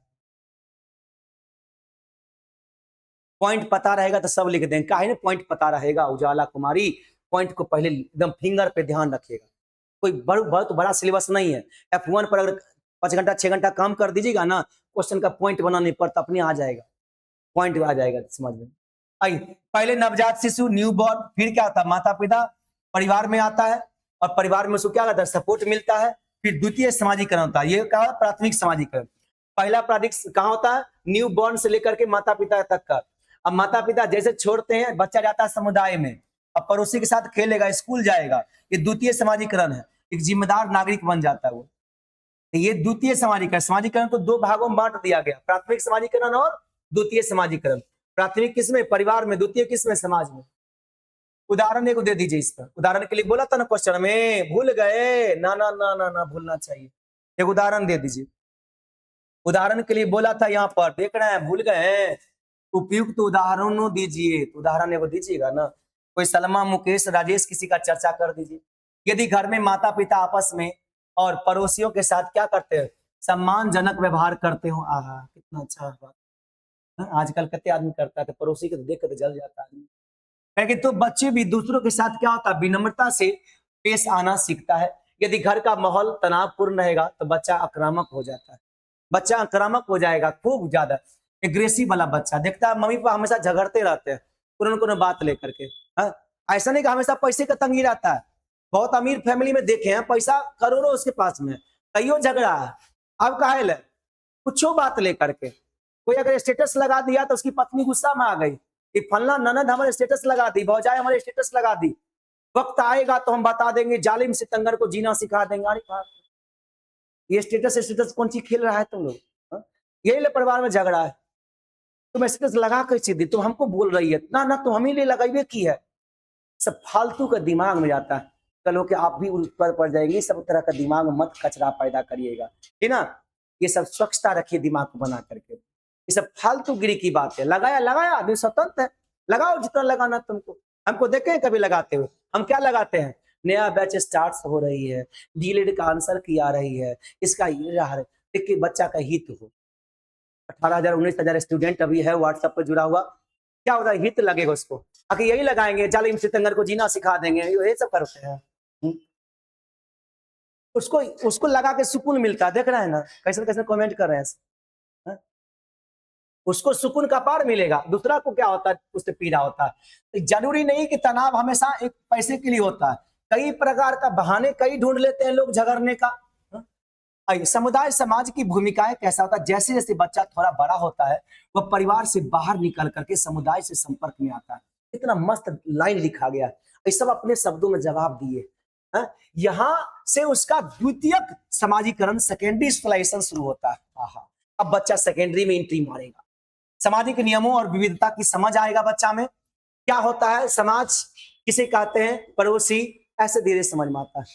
पॉइंट पता रहेगा तो सब लिख देंगे, काहे पॉइंट पता रहेगा उजाला कुमारी, पॉइंट को पहले एकदम फिंगर पे ध्यान रखिएगा। कोई बहुत बड़ा सिलेबस नहीं है, F1 पर अगर 5 घंटा 6 घंटा काम कर दीजिएगा ना, क्वेश्चन का पॉइंट बनाने पर अपने आ जाएगा, पॉइंट आ जाएगा समझ में। आई, पहले नवजात शिशु, न्यू बॉर्न, फिर क्या होता है, माता पिता परिवार में आता है और परिवार में उसको क्या होता है, सपोर्ट मिलता है। फिर द्वितीय समाजीकरण होता है, ये क्या, प्राथमिक समाजीकरण। पहला प्राथमिक कहाँ होता है, न्यू बॉर्न से लेकर के माता पिता तक का। अब माता पिता जैसे छोड़ते हैं, बच्चा जाता है समुदाय में, अब पड़ोसी के साथ खेलेगा, स्कूल जाएगा, ये द्वितीय समाजीकरण है, एक जिम्मेदार नागरिक बन जाता है वो। ये द्वितीय समाजीकरण। समाजीकरण को 2 भागों में बांट दिया गया, प्राथमिक समाजीकरण और द्वितीय समाजीकरण। प्राथमिक किसमें, परिवार में, द्वितीय किसमें, समाज में। उदाहरण एक दे दीजिए इस पर, उदाहरण के लिए बोला था ना क्वेश्चन में, भूल गए, ना ना ना ना ना भूलना चाहिए, एक उदाहरण दे दीजिए। उदाहरण के लिए बोला था यहाँ पर, देख रहे हैं भूल गए, उपयुक्त तो उदाहरणों दीजिए, तो उदाहरण एगो दीजिएगा ना, कोई सलमा, मुकेश, राजेश, किसी का चर्चा कर दीजिए। यदि घर में माता पिता आपस में और पड़ोसियों के साथ क्या करते हैं, सम्मानजनक व्यवहार करते हो, आहा कितना अच्छा बात। आजकल कितने आदमी करता है, तो पड़ोसी को देख कर तो जल जाता है। तो बच्चे भी दूसरों के साथ क्या होता है, विनम्रता से पेश आना सीखता है। यदि घर का माहौल तनावपूर्ण रहेगा तो बच्चा आक्रामक हो जाता है, बच्चा आक्रामक हो जाएगा, खूब ज्यादा एग्रेसिव वाला बच्चा देखता है, मम्मी पापा हमेशा झगड़ते रहते हैं कोनो बात लेकर के। ऐसा नहीं कि हमेशा पैसे का तंगी रहता है, बहुत अमीर फैमिली में देखे हैं, पैसा करोड़ों उसके पास में, कईयों झगड़ा है। अब काहे ले, कुछ बात लेकर के, कोई अगर स्टेटस लगा दिया तो उसकी पत्नी गुस्सा में आ गई कि फलना ननद हमारे स्टेटस लगा दी, भौजाई हमारे स्टेटस लगा दी, वक्त आएगा तो हम बता देंगे, जालिम सितंगर को जीना सिखा देंगे। अरे ये स्टेटस स्टेटस कौन सी खेल रहा है तुम लोग? हाँ? यही ले परिवार में झगड़ा है। तुम स्टेटस लगा कैसे दी? तुम हमको बोल रही है ना, ना तुम हम ही लिए लगाइए की है। सब फालतू का दिमाग में जाता है। कल हो के आप भी उस पर पड़ जाएंगे। सब तरह का दिमाग में मत कचरा पैदा करिएगा, है ना। ये सब स्वच्छता रखिए दिमाग को बना करके। ये सब फालतू गिरी की बात है। लगाया लगाया, आदमी स्वतंत्र है, लगाओ जितना लगाना तुमको। हमको देखे कभी लगाते हुए? हम क्या लगाते हैं? नया बैच स्टार्ट हो रही है, डीलेड का आंसर की आ रही है, इसका ये रहा है। देखिए बच्चा का हित हो। 18,000 19,000 स्टूडेंट अभी है व्हाट्सएप पर जुड़ा हुआ। क्या होता है? हित लगेगा उसको। आखिर यही लगाएंगे, जालिम सितंगर को जीना सिखा देंगे, ये सब करते हैं। उसको उसको लगा के सुकून मिलता है। देख रहे हैं ना कैसे कैसे कमेंट कर रहे हैं। हाँ? उसको सुकून का पार मिलेगा, दूसरा को क्या होता है? उससे पीड़ा होता है। तो जरूरी नहीं कि तनाव हमेशा एक पैसे के लिए होता है। कई प्रकार का बहाने कई ढूंढ लेते हैं लोग झगड़ने का। हाँ? आइए, समुदाय समाज की भूमिकाएं कैसा होता है? जैसे जैसे बच्चा थोड़ा बड़ा होता है, वह परिवार से बाहर निकल करके समुदाय से संपर्क में आता है। इतना मस्त लाइन लिखा गया है, ये सब अपने शब्दों में जवाब दिए। हाँ? यहाँ से उसका द्वितीयक समाजीकरण, सेकेंडरी सोशलाइजेशन शुरू होता है। आहा, अब बच्चा सेकेंडरी में एंट्री मारेगा। सामाजिक नियमों और विविधता की समझ आएगा बच्चा में। क्या होता है समाज, किसे कहते हैं, पड़ोसी, ऐसे धीरे समझ में आता है।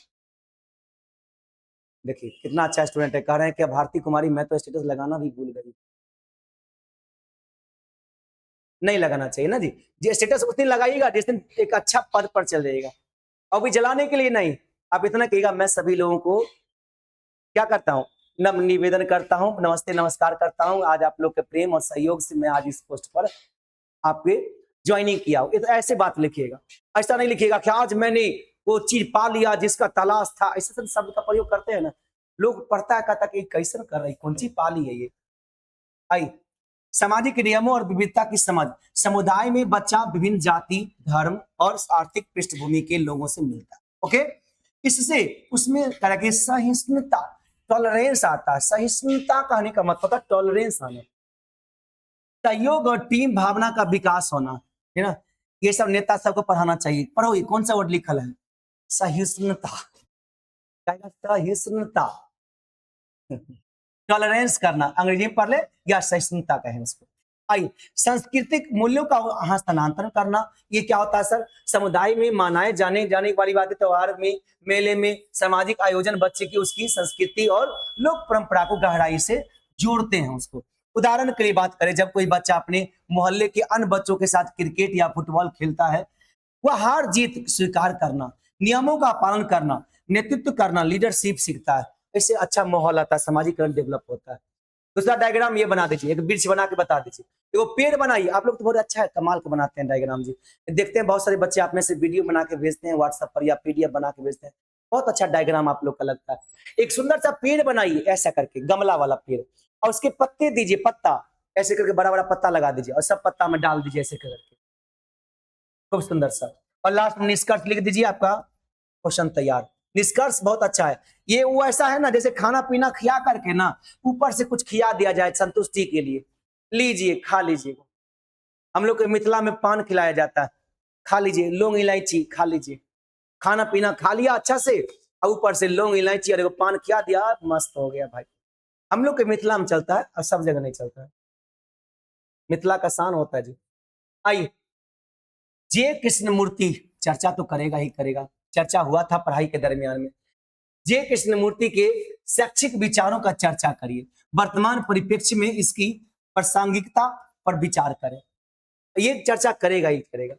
देखिए कितना अच्छा स्टूडेंट है, कह रहे हैं कि भारती कुमारी मैं तो स्टेटस लगाना भी भूल गई। नहीं लगाना चाहिए ना जी। जी स्टेटस उस दिन लगाइएगा जिस दिन एक अच्छा पद पर चल जाएगा। अभी जलाने के लिए नहीं। आप इतना कहिएगा, मैं सभी लोगों को क्या करता हूँ, निवेदन करता हूँ, नमस्ते नमस्कार करता हूँ। आज आप लोग के प्रेम और सहयोग से मैं आज इस पोस्ट पर आपके ज्वाइनिंग किया हूँ। तो ऐसे बात लिखिएगा। ऐसा नहीं लिखिएगा कि आज मैंने वो चीज पा लिया जिसका तलाश था। ऐसे शब्द का प्रयोग करते हैं ना लोग, पढ़ता है कहता कि कैसे कर रही, कौन सी पा ली है ये। आई, सामाजिक नियमों और विविधता की समझ। समुदाय में बच्चा विभिन्न जाति, धर्म और आर्थिक पृष्ठभूमि के लोगों से मिलता है। ओके, इससे उसमें तरह की सहिष्णुता, टॉलरेंस आता है। सहिष्णुता कहने का मतलब होता है टॉलरेंस आना, सहयोग और टीम भावना का विकास होना, है ना। ये सब नेता सबको पढ़ाना चाहिए। पढ़ो, ये कौन सा वर्ड लिखल है? सहिष्णुता। सहिष्णुता, टॉलरेंस करना, अंग्रेजी में पढ़ ले या सहिष्णुता कहें उसको। आइए, सांस्कृतिक मूल्यों का हस्तांतरण करना। ये क्या होता है सर? समुदाय में मनाए जाने जाने वाली बातें, त्योहार में, मेले में, सामाजिक आयोजन बच्चे की उसकी संस्कृति और लोक परंपरा को गहराई से जोड़ते हैं उसको। उदाहरण के लिए बात करें, जब कोई बच्चा अपने मोहल्ले के अन्य बच्चों के साथ क्रिकेट या फुटबॉल खेलता है, वह हार जीत स्वीकार करना, नियमों का पालन करना, नेतृत्व करना, लीडरशिप सीखता है। इससे अच्छा माहौल आता है, सामाजिकरण डेवलप होता है। दूसरा डायग्राम ये बना दीजिए, एक वृक्ष बना के बता दीजिए। वो पेड़ बनाइए। आप लोग तो बहुत अच्छा है, कमाल को बनाते हैं डायग्राम जी। देखते हैं बहुत सारे बच्चे आप में से वीडियो बना के भेजते हैं व्हाट्सएप पर या पीडीएफ बना के भेजते हैं। बहुत अच्छा डायग्राम आप लोग का लगता है। एक सुंदर सा पेड़ बनाइए ऐसा करके, गमला वाला पेड़, और उसके पत्ते दीजिए, पत्ता ऐसे करके बड़ा बड़ा पत्ता लगा दीजिए और सब पत्ता में डाल दीजिए ऐसे करके, खूब सुंदर सा। और लास्ट में निष्कर्ष लिख दीजिए, आपका क्वेश्चन तैयार। निष्कर्ष बहुत अच्छा है। ये वो ऐसा है ना जैसे खाना पीना खिया करके ना ऊपर से कुछ खिया दिया जाए संतुष्टि के लिए, लीजिए खा लीजिए। हम लोग के मिथिला में पान खिलाया जाता है, खा लीजिए, लौंग इलायची खा लीजिए। खाना पीना खा लिया अच्छा से और ऊपर से लौंग इलायची और पान खिया दिया, मस्त हो गया भाई। हम लोग के मिथिला में चलता है और सब जगह नहीं चलता है। मिथिला का शान होता है जी। आइए, जे कृष्णमूर्ति, चर्चा तो करेगा ही करेगा, चर्चा हुआ था पढ़ाई के दरमियान में। जे कृष्णमूर्ति के शैक्षिक विचारों का चर्चा करिए, वर्तमान परिप्रेक्ष्य में इसकी प्रासंगिकता पर विचार करें। ये चर्चा करेगा ही करेगा।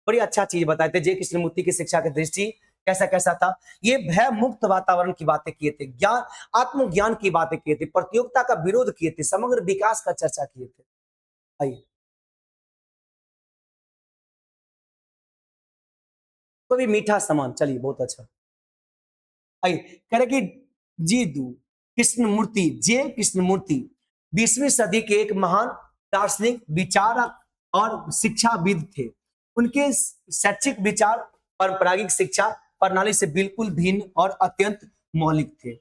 बड़ी अच्छा चीज बताए थे, जे कृष्णमूर्ति की शिक्षा की दृष्टि कैसा कैसा था। ये भय मुक्त वातावरण की बातें किए थे, ज्ञान आत्मज्ञान की बातें किए थे, प्रतियोगिता का विरोध किए थे, समग्र विकास का चर्चा किए थे। आइए, तो भी मीठा समान, चलिए बहुत अच्छा। आइए, कह रहे कि जी दू कृष्णमूर्ति, जे कृष्णमूर्ति 20वीं सदी के एक महान दार्शनिक, विचारक और शिक्षाविद थे। उनके शैक्षिक विचार पारंपरिक शिक्षा प्रणाली से बिल्कुल भिन्न और अत्यंत मौलिक थे।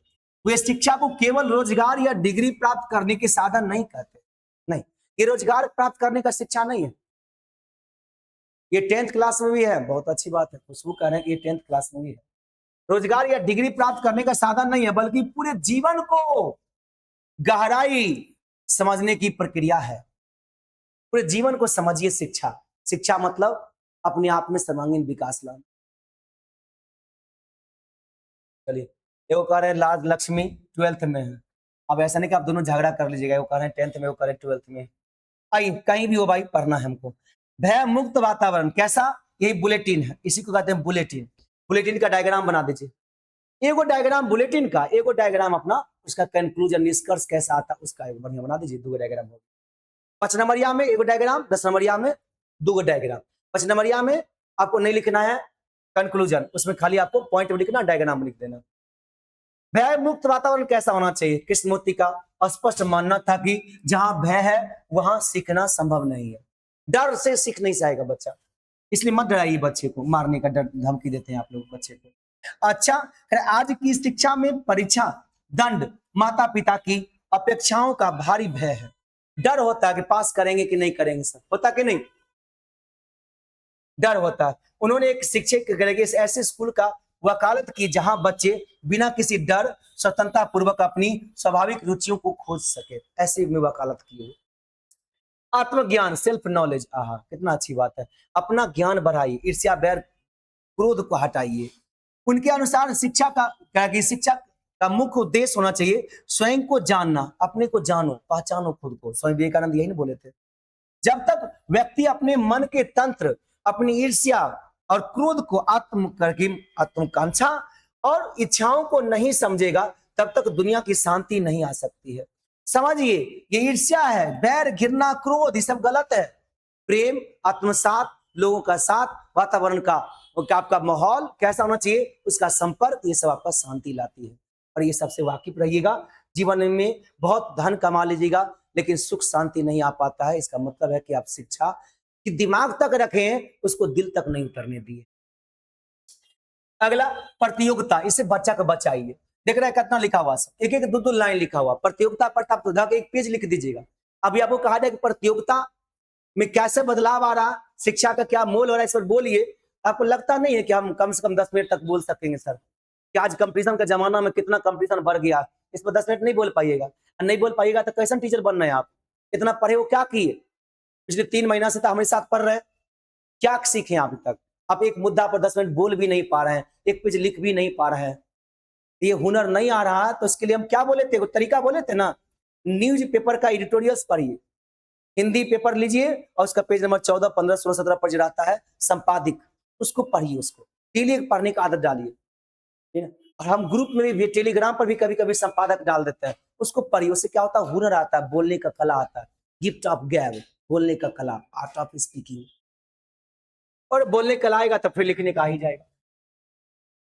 वे शिक्षा को केवल रोजगार या डिग्री प्राप्त करने के साधन नहीं कहते। नहीं, ये रोजगार प्राप्त करने का शिक्षा नहीं है। ये 10th क्लास में भी है, बहुत अच्छी बात है। खुशबू कह रहे हैं कि ये 10th क्लास में भी है। रोजगार या डिग्री प्राप्त करने का साधन नहीं है, बल्कि पूरे जीवन को गहराई समझने की प्रक्रिया है। पूरे जीवन को समझिए। शिक्षा, शिक्षा मतलब अपने आप में सर्वांगीण विकास लाना। चलिए, एगो कह रहे हैं लाज लक्ष्मी 12th में है। अब ऐसा नहीं कि आप दोनों झगड़ा कर लीजिएगा, वो कह रहे हैं 10th में, वो कह रहे हैं 12th में। आई कहीं भी हो भाई, पढ़ना है हमको। भय मुक्त वातावरण कैसा, यही बुलेटिन है, इसी को कहते हैं बुलेटिन। बुलेटिन का डायग्राम बना दीजिए। एगो डायग्राम बुलेटिन का, एगो डायग्राम अपना उसका कंक्लूजन निष्कर्ष कैसा आता उसका एक बढ़िया बना दीजिए। 2 डायग्राम हो, 5 नंबरिया में एगो डायग्राम, 10 नंबरिया में 2 डायग्राम। 5 नंबरिया में आपको नहीं लिखना है कंक्लूजन, उसमें खाली आपको पॉइंट लिखना, डायग्राम लिख देना। भय मुक्त वातावरण कैसा होना चाहिए, कृष्णमूर्ति का स्पष्ट मानना था कि जहां भय है वहां सीखना संभव नहीं है। डर से सीख नहीं जाएगा बच्चा, इसलिए मत डराइए बच्चे को, मारने का डर धमकी देते हैं आप लोग बच्चे को। अच्छा, आज की शिक्षा में परीक्षा, दंड, माता पिता की अपेक्षाओं का भारी भय है। डर होता है कि पास करेंगे कि नहीं करेंगे, सर होता कि नहीं, डर होता है। उन्होंने एक शिक्षक ऐसे स्कूल का वकालत की जहां बच्चे बिना किसी डर स्वतंत्रता पूर्वक अपनी स्वाभाविक रुचियों को खोज सके, ऐसे में वकालत की। आत्मज्ञान, सेल्फ नॉलेज, आहा कितना अच्छी बात है। अपना ज्ञान बढ़ाइए, ईर्ष्या बैर क्रोध को हटाइए। उनके अनुसार शिक्षा का मुख्य उद्देश्य होना चाहिए स्वयं को जानना, अपने को जानो, पहचानो खुद को। स्वामी विवेकानंद यही नहीं बोले थे, जब तक व्यक्ति अपने मन के तंत्र, अपनी ईर्ष्या और क्रोध को आत्मकांक्षा और इच्छाओं को नहीं समझेगा, तब तक दुनिया की शांति नहीं आ सकती है। समझिए, ये ईर्ष्या है, बैर, घृणा, क्रोध, ये सब गलत है। प्रेम, आत्मसात, लोगों का साथ, वातावरण का आपका माहौल कैसा होना चाहिए, उसका संपर्क, ये सब आपका शांति लाती है। और ये सबसे वाकिफ रहिएगा। जीवन में बहुत धन कमा लीजिएगा, लेकिन सुख शांति नहीं आ पाता है। इसका मतलब है कि आप शिक्षा कि दिमाग तक रखें, उसको दिल तक नहीं उतरने दिए। अगला प्रतियोगिता, इससे बच्चा को बचाइए। देख रहे हैं कितना लिखा हुआ, सब एक एक 2 लाइन लिखा हुआ। प्रतियोगिता पर आप तो एक पेज लिख दीजिएगा। अभी आपको कहा जाए कि प्रतियोगिता में कैसे बदलाव आ रहा, शिक्षा का क्या मोल हो रहा है, इस पर बोलिए। आपको लगता नहीं है कि हम कम से कम 10 मिनट तक बोल सकेंगे सर? कि आज कंपटीशन का जमाना में कितना कंपटीशन बढ़ गया, इस पर 10 मिनट नहीं बोल पाइएगा। नहीं बोल पाइएगा तो कैसे टीचर बनना है आप? इतना पढ़े हो, क्या किए? पिछले 3 महीना से तो हमारे साथ पढ़ रहे हैं, क्या सीखे अभी तक? आप एक मुद्दा पर 10 मिनट बोल भी नहीं पा रहे हैं, एक पेज लिख भी नहीं पा रहे हैं। ये हुनर नहीं आ रहा, तो इसके लिए हम क्या बोले थे, तरीका बोले थे ना, न्यूज पेपर का एडिटोरियल्स पढ़िए। हिंदी पेपर लीजिए और उसका पेज नंबर 14, 15, 16, 17 पर जो रहता है संपादिक, उसको पढ़िए, उसको डेली पढ़ने की आदत डालिए। और हम ग्रुप में भी, टेलीग्राम पर भी कभी कभी संपादक डाल देते हैं, उसको पढ़िए। उससे क्या होता है, हुनर आता है, बोलने का कला आता है, गिफ्ट ऑफ गैब, बोलने का कला, आर्ट ऑफ स्पीकिंग। और बोलने कला आएगा तो फिर लिखने का ही जाएगा।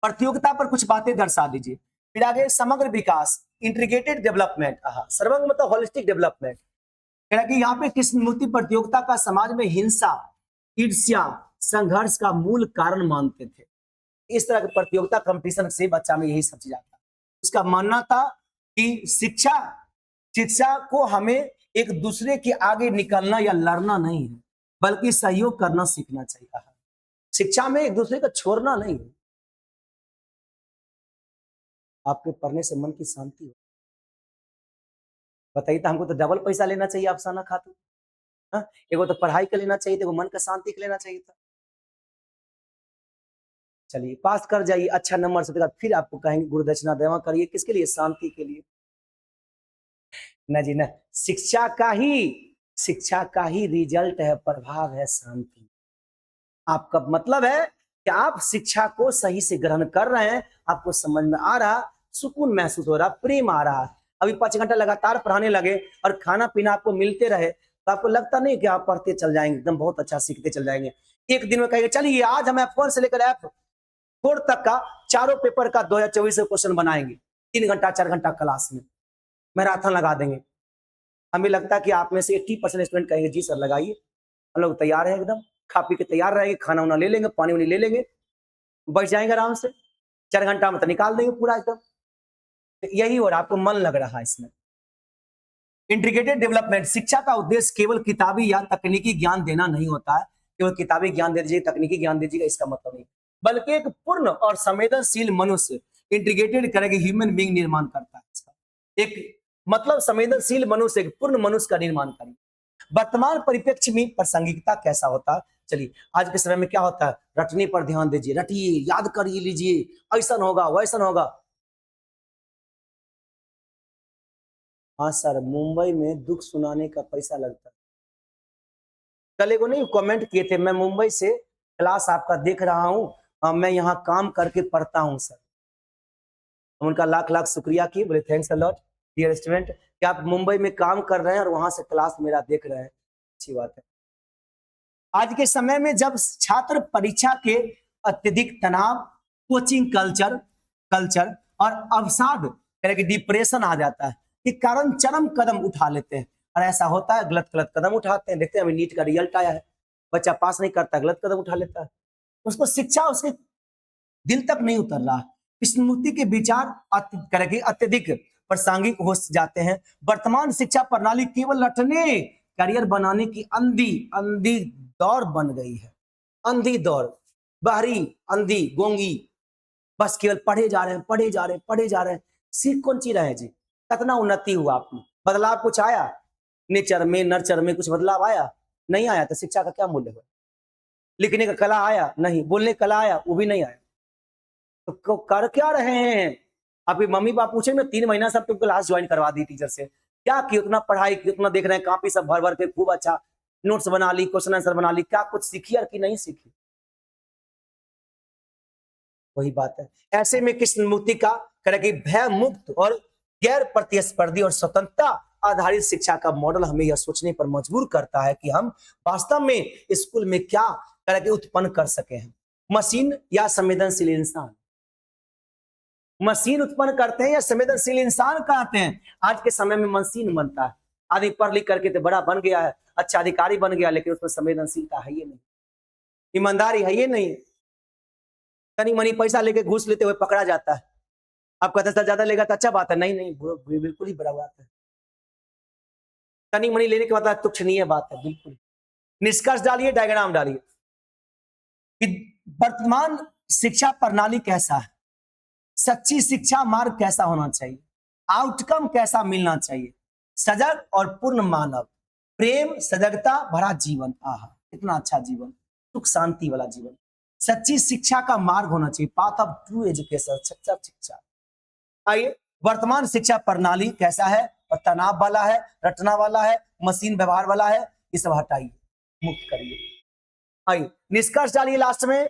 प्रतियोगिता पर कुछ बातें दर्शा दीजिए। फिर आगे समग्र विकास, इंटीग्रेटेड डेवलपमेंट, सर्वंग मतलब होलिस्टिक डेवलपमेंट। कि यहाँ पे कृष्णमूर्ति प्रतियोगिता का समाज में हिंसा, ईर्ष्या, संघर्ष का मूल कारण मानते थे। इस तरह के प्रतियोगिता कंपटीशन से बच्चा में यही सब चीज आता है। उसका मानना था कि शिक्षा को हमें एक दूसरे के आगे निकलना या लड़ना नहीं है, बल्कि सहयोग करना सीखना चाहिए। शिक्षा में एक दूसरे को छोड़ना नहीं है। आपके पढ़ने से मन की शांति हो, बताइए तो हमको तो डबल पैसा लेना चाहिए अफसाना खातून। एगो तो पढ़ाई का लेना चाहिए था, एगो मन का शांति का लेना चाहिए था। चलिए पास कर जाइए अच्छा नंबर से, फिर आपको कहेंगे गुरुदक्षिणा देवा करिए, किसके लिए, शांति के लिए। न जी न, शिक्षा का ही रिजल्ट है, प्रभाव है शांति। आपका मतलब है कि आप शिक्षा को सही से ग्रहण कर रहे हैं, आपको समझ में आ रहा, सुकून महसूस हो रहा, प्रेम आ रहा। अभी 5 घंटा लगातार पढ़ाने लगे और खाना पीना आपको मिलते रहे, तो आपको लगता नहीं कि आप पढ़ते चल जाएंगे, एकदम बहुत अच्छा सीखते चल जाएंगे। एक दिन में कहेंगे चलिए आज हम F1 से लेकर F4 तक का चारों पेपर का 2024 क्वेश्चन बनाएंगे, 3 घंटा 4 घंटा क्लास में मैराथन लगा देंगे। हमें लगता है कि आप में से 80% स्टूडेंट कहेंगे जी सर लगाइए, हम लोग तैयार है, एकदम खा पी के तैयार रहेंगे, खाना वाना ले लेंगे, पानी वानी ले लेंगे, बैठ जाएंगे आराम से, 4 घंटा में तो निकाल देंगे पूरा एकदम। यही हो रहा, आपको मन लग रहा है इसमें। इंटीग्रेटेड डेवलपमेंट, शिक्षा का उद्देश्य केवल किताबी या तकनीकी ज्ञान देना नहीं होता है। केवल किताबी ज्ञान दे दीजिए, तकनीकी ज्ञान दीजिएगा, इसका मतलब नहीं। बल्कि एक पूर्ण और संवेदनशील मनुष्य, इंटीग्रेटेड करके ह्यूमन बीइंग निर्माण करता है इसका। एक मतलब संवेदनशील मनुष्य, एक पूर्ण मनुष्य का निर्माण करें। वर्तमान परिप्रेक्ष्य में प्रासंगिकता कैसा होता है? चलिए, आज के समय में क्या होता है, रटने पर ध्यान दीजिए, रटिए, याद कर लीजिए, ऐसा होगा वैसा होगा। हाँ सर, मुंबई में दुख सुनाने का पैसा लगता है। कल एगो नहीं कमेंट किए थे, मैं मुंबई से क्लास आपका देख रहा हूँ, मैं यहाँ काम करके पढ़ता हूँ सर। हम उनका लाख लाख शुक्रिया किए, बोले thanks a lot dear student, कि आप मुंबई में काम कर रहे हैं और वहां से क्लास मेरा देख रहे हैं, अच्छी बात है। आज के समय में जब छात्र परीक्षा के अत्यधिक तनाव, कोचिंग कल्चर कल्चर और अवसाद, डिप्रेशन आ जाता है, के कारण चरम कदम उठा लेते हैं। और ऐसा होता है, गलत गलत कदम उठाते हैं। देखते हैं अभी नीट का रिजल्ट आया है, बच्चा पास नहीं करता, गलत कदम उठा लेता है, उसको शिक्षा उसके दिल तक नहीं उतर रहा। कृष्णमूर्ति के विचार अत्यधिक प्रासंगिक हो जाते हैं। वर्तमान शिक्षा प्रणाली केवल रटने, करियर बनाने की अंधी अंधी दौर बन गई है। अंधी दौर, बाहरी अंधी गोंगी, बस केवल पढ़े जा रहे हैं, पढ़े जा रहे हैं, पढ़े जा रहे हैं। सीख कौन सी रहे हैं जी? कितना उन्नति हुआ आपकी? बदलाव कुछ आया? नेचर में, नर्चर में कुछ बदलाव आया? नहीं आया। तो शिक्षा का क्या मूल्य है? लिखने का कला आया? नहीं। बोलने का कला आया? वो भी नहीं आया। तो कर क्या रहे हैं? आपके मम्मी पापा पूछे ना, 3 महीना सब तुम क्लास ज्वाइन करवा दी टीचर से, क्या की? उतना पढ़ाई की, उतना देख रहे हैं, कॉपी सब भर भर के खूब अच्छा नोट्स बना ली, क्वेश्चन आंसर बना ली, क्या कुछ सीखी और कि नहीं सीखी? वही बात है। ऐसे में कृष्णमूर्ति का करेगी भय मुक्त और गैर प्रतिस्पर्धी और स्वतंत्रता आधारित शिक्षा का मॉडल हमें यह सोचने पर मजबूर करता है कि हम वास्तव में स्कूल में क्या करेगी उत्पन्न कर सके हैं। मशीन या संवेदनशील इंसान? मशीन उत्पन्न करते हैं या संवेदनशील इंसान कहते हैं? आज के समय में मशीन बनता है। आदमी पढ़ लिख करके तो बड़ा बन गया है, अच्छा अधिकारी बन गया, लेकिन उसमें संवेदनशीलता है ये नहीं, ईमानदारी है ये नहीं। तनी मनी पैसा लेके घूस लेते हुए पकड़ा जाता है। आप कहते सर ज्यादा लेगा तो अच्छा बात है, नहीं नहीं, बिल्कुल ही बुरा बात है। तनी मनी लेने के बाद तुच्छनीय बात है, बिल्कुल। निष्कर्ष डालिए, डायग्राम डालिए कि वर्तमान शिक्षा प्रणाली कैसा है, सच्ची शिक्षा मार्ग कैसा होना चाहिए, आउटकम कैसा मिलना चाहिए, सजग और पूर्ण मानव, प्रेम सजगता भरा जीवन, आहा कितना अच्छा जीवन, सुख शांति वाला जीवन। सच्ची शिक्षा का मार्ग होना चाहिए, पाथ ऑफ ट्रू एजुकेशन, सच्चा शिक्षा। आइए, वर्तमान शिक्षा प्रणाली कैसा है? और तनाव वाला है, रटना वाला है, मशीन व्यवहार वाला है, ये सब हटाइए, मुक्त करिए। आइए निष्कर्ष डालिए लास्ट में।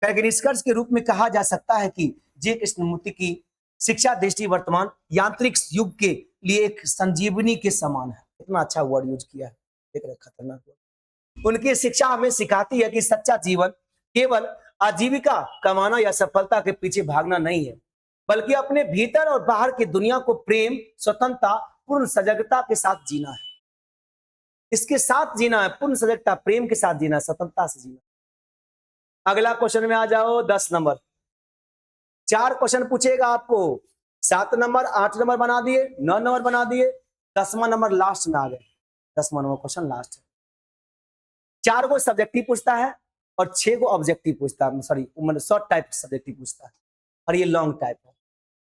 निष्कर्ष के रूप में कहा जा सकता है कि जे कृष्णमूर्ति की शिक्षा दृष्टि वर्तमान यांत्रिक युग के लिए एक संजीवनी के समान है। इतना अच्छा वर्ड यूज किया है, देख रहे खतरनाक वर्ड। उनकी शिक्षा हमें सिखाती है कि सच्चा जीवन केवल आजीविका कमाना या सफलता के पीछे भागना नहीं है, बल्कि अपने भीतर और बाहर की दुनिया को प्रेम, स्वतंत्रता, पूर्ण सजगता के साथ जीना है। इसके साथ जीना है, पूर्ण सजगता, प्रेम के साथ जीना, स्वतंत्रता से जीना। अगला क्वेश्चन में आ जाओ, 10 नंबर। 4 क्वेश्चन पूछेगा आपको, 7 नंबर, 8 नंबर बना दिए, 9 नंबर बना दिए, 10वां नंबर लास्ट में आ गए। 10वां नंबर क्वेश्चन लास्ट है। 4 को सब्जेक्टिव पूछता है और 6 को ऑब्जेक्टिव पूछता है, सॉरी मतलब शॉर्ट टाइप सब्जेक्टिव पूछता है, और ये लॉन्ग टाइप है।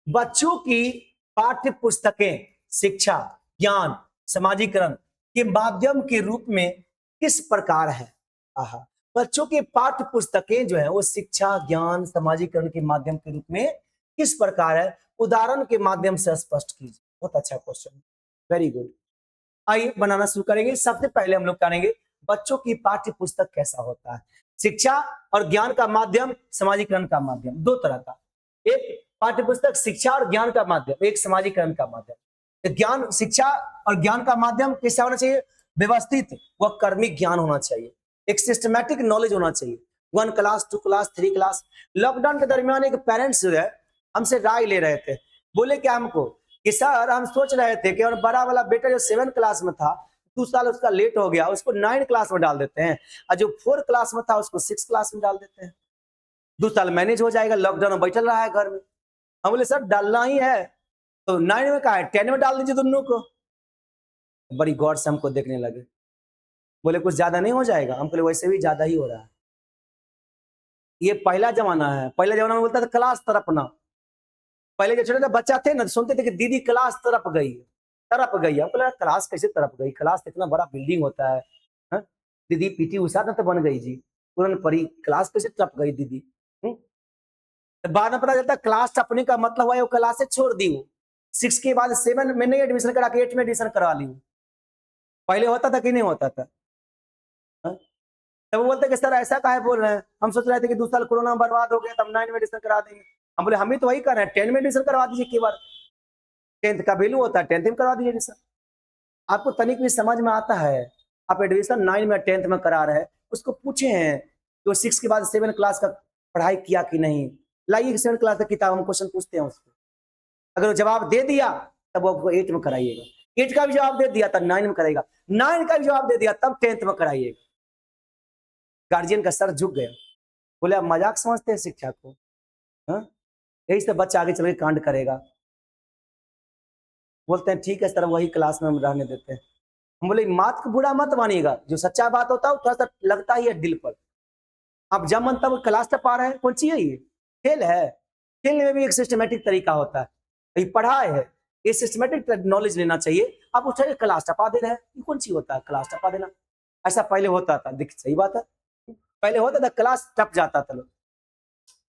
बच्चों की पाठ्य पुस्तकें शिक्षा, ज्ञान, समाजीकरण के माध्यम के रूप में किस प्रकार है? आहा, बच्चों के पाठ्य पुस्तकें जो है वो शिक्षा, ज्ञान, समाजीकरण के माध्यम के रूप में किस प्रकार है? उदाहरण के माध्यम से स्पष्ट कीजिए। बहुत अच्छा क्वेश्चन, वेरी गुड। आइए बनाना शुरू करेंगे। सबसे पहले हम लोग करेंगे बच्चों की पाठ्य पुस्तक कैसा होता है। शिक्षा और ज्ञान का माध्यम, समाजीकरण का माध्यम, दो तरह का। एक पाठ्य पुस्तक शिक्षा और ज्ञान का माध्यम, एक समाजीकरण का माध्यम। ज्ञान, शिक्षा और ज्ञान का माध्यम कैसा होना चाहिए? व्यवस्थित व कर्मिक ज्ञान होना चाहिए, एक सिस्टमैटिक नॉलेज होना चाहिए। 1 क्लास, 2 क्लास, 3 क्लास। लॉकडाउन के दरमियान एक पेरेंट्स जो है हमसे राय ले रहे थे, बोले क्या हमको कि सर हम सोच रहे थे कि और बड़ा वाला बेटा जो 7 क्लास में था, 2 साल उसका लेट हो गया, उसको 9 क्लास में डाल देते हैं, और जो 4 क्लास में था उसको 6 क्लास में डाल देते हैं। 2 साल मैनेज हो जाएगा, लॉकडाउन में बैठल रहा है घर में। हम बोले सर डालना ही है तो 9 में कहा है, 10 में डाल दीजिए दोनों को। बड़ी गौर से हमको देखने लगे, बोले कुछ ज्यादा नहीं हो जाएगा? हम बोले वैसे भी ज्यादा ही हो रहा है। ये पहला जमाना है। पहले जमाना में बोलता था क्लास तरपना। पहले जो छोटे बच्चा थे ना, सुनते थे कि दीदी क्लास तरप गई, तरप गई। हमको लगा क्लास कैसे तरप गई, क्लास इतना बड़ा बिल्डिंग होता है। हाँ? दीदी पीटी उषा तो बन गई जी, तुरंत पढ़ी, क्लास कैसे टप गई दीदी। हम्म? तो बाद में पता चलता क्लास टपने का मतलब हुआ वो क्लास से छोड़ दी वो, 6 के बाद 7 में नहीं एडमिशन करा के 8 में एडमिशन करवा ली। पहले होता था कि नहीं होता था। हाँ? तब वो बोलते कि सर ऐसा काहे बोल रहे हैं, हम सोच रहे थे कि 2 साल कोरोना में बर्बाद हो गया, तब 9 में एडमिशन करा देंगे। हम बोले हम ही तो वही कर रहे हैं, 10 में एडमिशन करवा दीजिए की बार, 10th का वैल्यू होता है, 10th में करवा दीजिए एडमिशन। आपको तनिक भी समझ में आता है, आप एडमिशन 9 में 10th में करा रहे हैं, उसको पूछे हैं कि वो 6 के बाद 7 क्लास का पढ़ाई किया कि नहीं, लाइए 7 क्लास का किताब, हम क्वेश्चन पूछते हैं उसको। अगर वो जवाब दे दिया तब वो आपको 8 में कराइएगा, 8 का भी जवाब दे दिया तब 9 में कराएगा, 9 का भी जवाब दे दिया तब 10th में कराइएगा। गार्जियन का सर झुक गया, बोले आप मजाक समझते हैं शिक्षा को। हाँ? यही से बच्चा आगे चल के कांड करेगा। बोलते हैं ठीक है सर, वही क्लास में हम रहने देते हैं। हम बोले बात को बुरा मत मानिएगा, जो सच्चा बात होता है थोड़ा सा लगता ही है दिल पर। आप जब मन तब क्लास टप पा रहे हैं, कौन सी है ये, खेल है। खेलने में भी एक सिस्टमेटिक तरीका होता है, ये पढ़ाई है, ये सिस्टमेटिक नॉलेज लेना चाहिए। आप उठे क्लास टपा दे रहे हैं, ये कौन सी होता है क्लास टपा देना। ऐसा पहले होता था, देख सही बात है, पहले होता था क्लास टप जाता था लोग,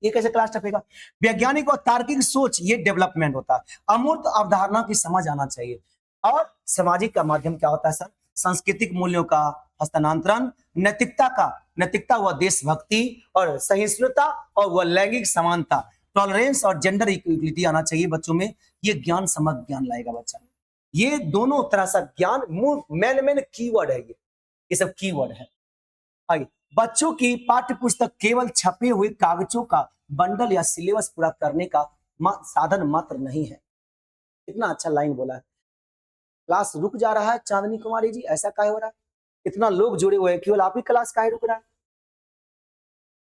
ये कैसे क्लास टपेगा। वैज्ञानिक और तार्किक सोच ये डेवलपमेंट होता है, अमूर्त अवधारणा की समझ आना चाहिए। और सामाजिक का माध्यम क्या होता है सर, सांस्कृतिक मूल्यों का हस्तांतरण, नैतिकता का, नैतिकता व देशभक्ति, और सहिष्णुता और वह लैंगिक समानता, टॉलरेंस और जेंडर इक्वलिटी आना चाहिए बच्चों में। ये ज्ञान समग्र ज्ञान लाएगा बच्चा में, ये दोनों तरह से ज्ञान मेन कीवर्ड है, ये सब कीवर्ड है। आगे, बच्चों की पाठ्य पुस्तक केवल छपे हुए कागजों का बंडल या सिलेबस पूरा करने का साधन मात्र नहीं है। इतना अच्छा लाइन बोला है। क्लास रुक जा रहा है चांदनी कुमारी जी, ऐसा काहे हो रहा है, इतना लोग जुड़े हुए हैं, केवल आप ही क्लास काहे रुक रहा है।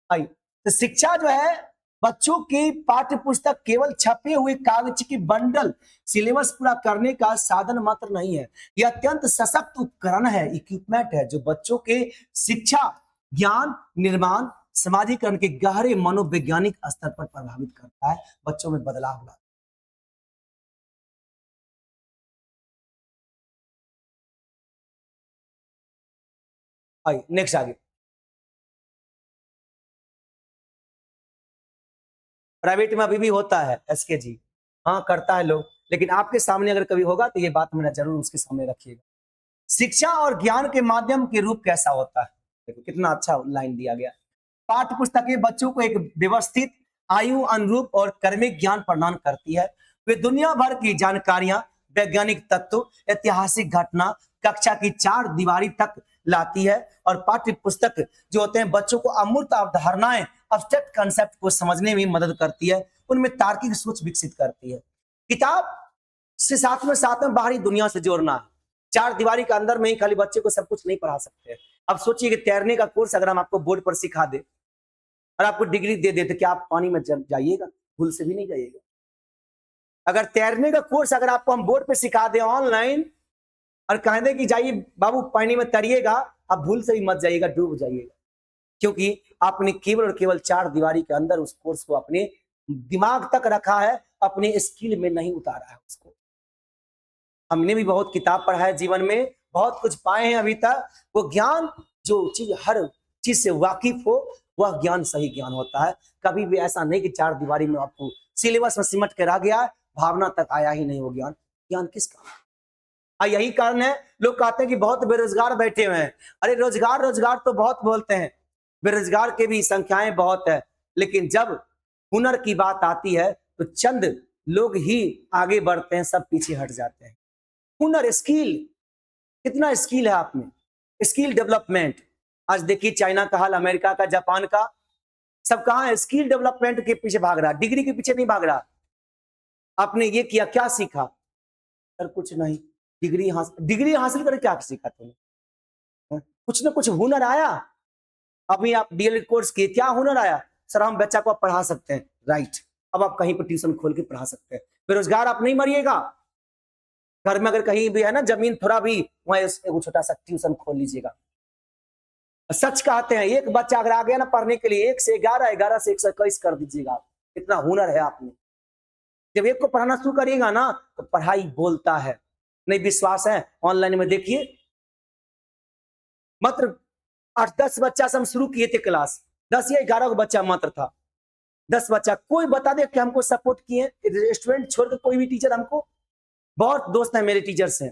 आइए, तो शिक्षा जो है बच्चों की पाठ्य पुस्तक केवल छपे हुए कागज की बंडल सिलेबस पूरा करने का साधन मात्र नहीं है, यह अत्यंत सशक्त उपकरण है, इक्विपमेंट है, जो बच्चों के शिक्षा, ज्ञान निर्माण, समाजीकरण के गहरे मनोवैज्ञानिक स्तर पर प्रभावित करता है, बच्चों में बदलाव लाता है। आइए नेक्स्ट आगे, प्राइवेट में अभी भी होता है एसके जी, हाँ करता है लोग, लेकिन आपके सामने अगर कभी होगा तो ये बात मेरा जरूर उसके सामने रखिएगा। शिक्षा और ज्ञान के माध्यम के रूप कैसा होता है, देखो कितना अच्छा लाइन दिया गया। पाठ्य पुस्तकें बच्चों को एक व्यवस्थित, आयु अनुरूप और कर्मिक ज्ञान प्रदान करती है। वे दुनिया भर की जानकारियां, वैज्ञानिक तत्व, ऐतिहासिक घटना कक्षा की 4 दीवारी तक लाती है। और पाठ्य पुस्तक जो होते हैं बच्चों को अमूर्त अवधारणाएं, अब्स्ट्रैक्ट कंसेप्ट को समझने में मदद करती है, उनमें तार्किक सोच विकसित करती है। किताब से साथ में बाहरी दुनिया से जोड़ना है, 4 दीवारी के अंदर में ही खाली बच्चे को सब कुछ नहीं पढ़ा सकते। अब सोचिए कि तैरने का कोर्स अगर हम आपको बोर्ड पर सिखा दे और आपको डिग्री दे दे तो क्या आप पानी में जाइएगा, भूल से भी नहीं जाइएगा। अगर तैरने का कोर्स अगर आपको हम बोर्ड पे सिखा दे ऑनलाइन और कह दे कि जाइए बाबू पानी में तैरिएगा, आप भूल से भी मत जाइएगा, डूब जाइएगा, क्योंकि आपने केवल और केवल 4 दीवारी के अंदर उस कोर्स को अपने दिमाग तक रखा है, अपने स्किल में नहीं उतारा है उसको। हमने भी बहुत किताब पढ़ा है जीवन में, बहुत कुछ पाए हैं अभी तक, वो ज्ञान जो चीज हर चीज से वाकिफ हो वह ज्ञान सही ज्ञान होता है। कभी भी ऐसा नहीं कि 4 दीवारी में आपको सिलेबस में सिमट के रह गया, भावना तक आया ही नहीं वो ज्ञान, ज्ञान किसका। यही कारण है लोग कहते हैं कि बहुत बेरोजगार बैठे हुए हैं। अरे रोजगार रोजगार तो बहुत बोलते हैं, बेरोजगार के भी संख्याएं बहुत है, लेकिन जब हुनर की बात आती है तो चंद लोग ही आगे बढ़ते हैं, सब पीछे हट जाते हैं। हुनर, स्किल, कितना स्किल है आप में, स्किल डेवलपमेंट। आज देखिए चाइना का हाल, अमेरिका का, जापान का, सब कहाँ है, स्किल डेवलपमेंट के पीछे भाग रहा, डिग्री के पीछे नहीं भाग रहा। आपने ये किया, क्या सीखा, सर कुछ नहीं, डिग्री हासिल करके क्या सीखा तुमने, कुछ ना कुछ हुनर आया। अभी आप डीएलएड कोर्स किए, क्या हुनर आया, सर हम बच्चा को आप पढ़ा सकते हैं, राइट, अब आप कहीं पर ट्यूशन खोल के पढ़ा सकते हैं। बेरोजगार आप नहीं मरिएगा, घर में अगर कहीं भी है ना जमीन थोड़ा भी, वहां एगो छोटा सा ट्यूशन खोल लीजिएगा, सच कहते हैं, एक बच्चा अगर आ गया ना पढ़ने के लिए 1 से 11, 11 से 121 कर दीजिएगा आप। इतना हुनर है आप में। जब एक को पढ़ाना शुरू करिएगा ना तो पढ़ाई बोलता है। नहीं विश्वास है, ऑनलाइन में देखिए, मात्र 8-10 बच्चा से हम शुरू किए थे क्लास, 10 या 11 को बच्चा मात्र था। 10 बच्चा, कोई बता दे कि हमको सपोर्ट किए स्टूडेंट छोड़ के, कोई भी टीचर हमको, बहुत दोस्त है मेरे टीचर्स हैं,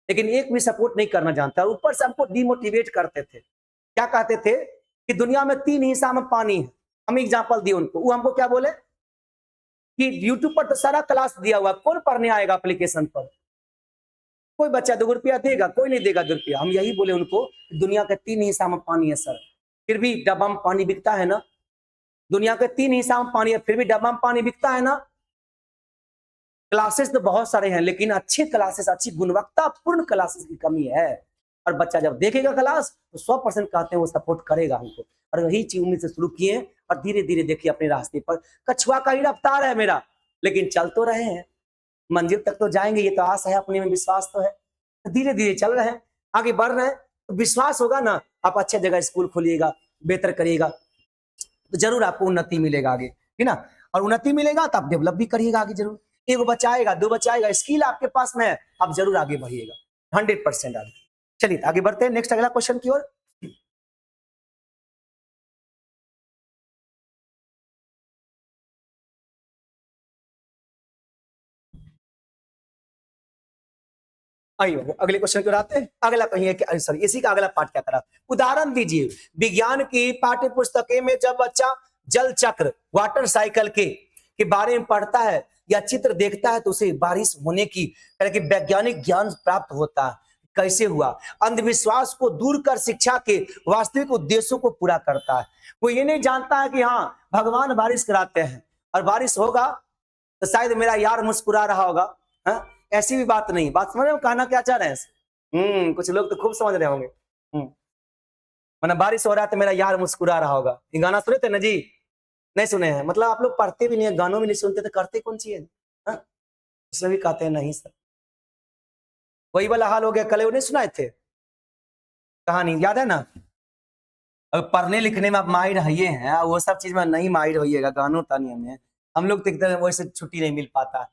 लेकिन एक भी सपोर्ट नहीं करना जानता। ऊपर से हमको डिमोटिवेट करते थे। क्या कहते थे कि दुनिया में 3 हिस्सा में पानी है। हम एग्जांपल दिए उनको, वो हमको क्या बोले कि यूट्यूब पर तो सारा क्लास दिया हुआ, कौन पढ़ने आएगा एप्लीकेशन पर? कोई बच्चा 2 रुपया देगा, कोई नहीं देगा 2 रुपया। हम यही बोले उनको, दुनिया के 3 हिस्सा में पानी है सर, फिर भी डब्बा में पानी बिकता है ना। दुनिया के 3 हिस्सा में पानी है, फिर भी डब्बा में पानी बिकता है ना। क्लासेस तो बहुत सारे हैं, लेकिन अच्छे क्लासेस, अच्छी गुणवत्तापूर्ण क्लासेस की कमी है। और बच्चा जब देखेगा क्लास तो 100% कहते हैं वो सपोर्ट करेगा हमको। और वही चीज उम्मीद से शुरू किए और धीरे धीरे देखिए अपने रास्ते पर, कछुआ का ही रफ्तार है मेरा, लेकिन चल तो रहे हैं, मंजिल तक तो जाएंगे, ये तो आस है, अपने में विश्वास तो है। धीरे धीरे चल रहे हैं, आगे बढ़ रहे हैं, तो विश्वास होगा ना, आप अच्छे जगह स्कूल खोलिएगा, बेहतर करिएगा, तो जरूर आपको उन्नति मिलेगा आगे, है ना। और उन्नति मिलेगा तो आप डेवलप भी करिएगा आगे जरूर। 1 बच्चा आएगा, 2 बच्चा आएगा, स्किल आपके पास में है, आप जरूर आगे बढ़िएगा 100% आगे। चलिए आगे बढ़ते हैं नेक्स्ट अगला क्वेश्चन की ओर। आइए अगले क्वेश्चन की ओर आते हैं। अगला कहीं है कि सॉरी, इसी का अगला पार्ट क्या करा, उदाहरण दीजिए। विज्ञान की पाठ्य पुस्तकें में जब बच्चा जल चक्र, वाटर साइकिल के बारे में पढ़ता है या चित्र देखता है तो उसे बारिश होने की वैज्ञानिक ज्ञान प्राप्त होता है। कैसे हुआ? अंधविश्वास को दूर कर शिक्षा के वास्तविक उद्देश्यों को पूरा करता है। वो ये नहीं जानता है कि हाँ भगवान बारिश कराते हैं और बारिश होगा तो शायद मेरा यार मुस्कुरा रहा होगा। हाँ? ऐसी भी बात नहीं, बात समझ रहे हो कहना क्या चाह रहे हैं? कुछ लोग तो खूब समझ रहे होंगे। मतलब बारिश हो रहा है तो मेरा यार मुस्कुरा रहा होगा, ये गाना सुने थे ना जी? नहीं सुने हैं? मतलब आप लोग पढ़ते भी नहीं है, गानों में नहीं सुनते तो करते कौन सी है? हाँ? उसमें भी कहते हैं नहीं सर, वही वाला हाल हो गया। कल वो नहीं सुनाए थे कहानी, याद है ना? अब पढ़ने लिखने में आप माहिर है हैं, वो सब चीज में नहीं माहिर होइएगा, गानों तानियों में हम लोग तो एकदम वैसे छुट्टी नहीं मिल पाता।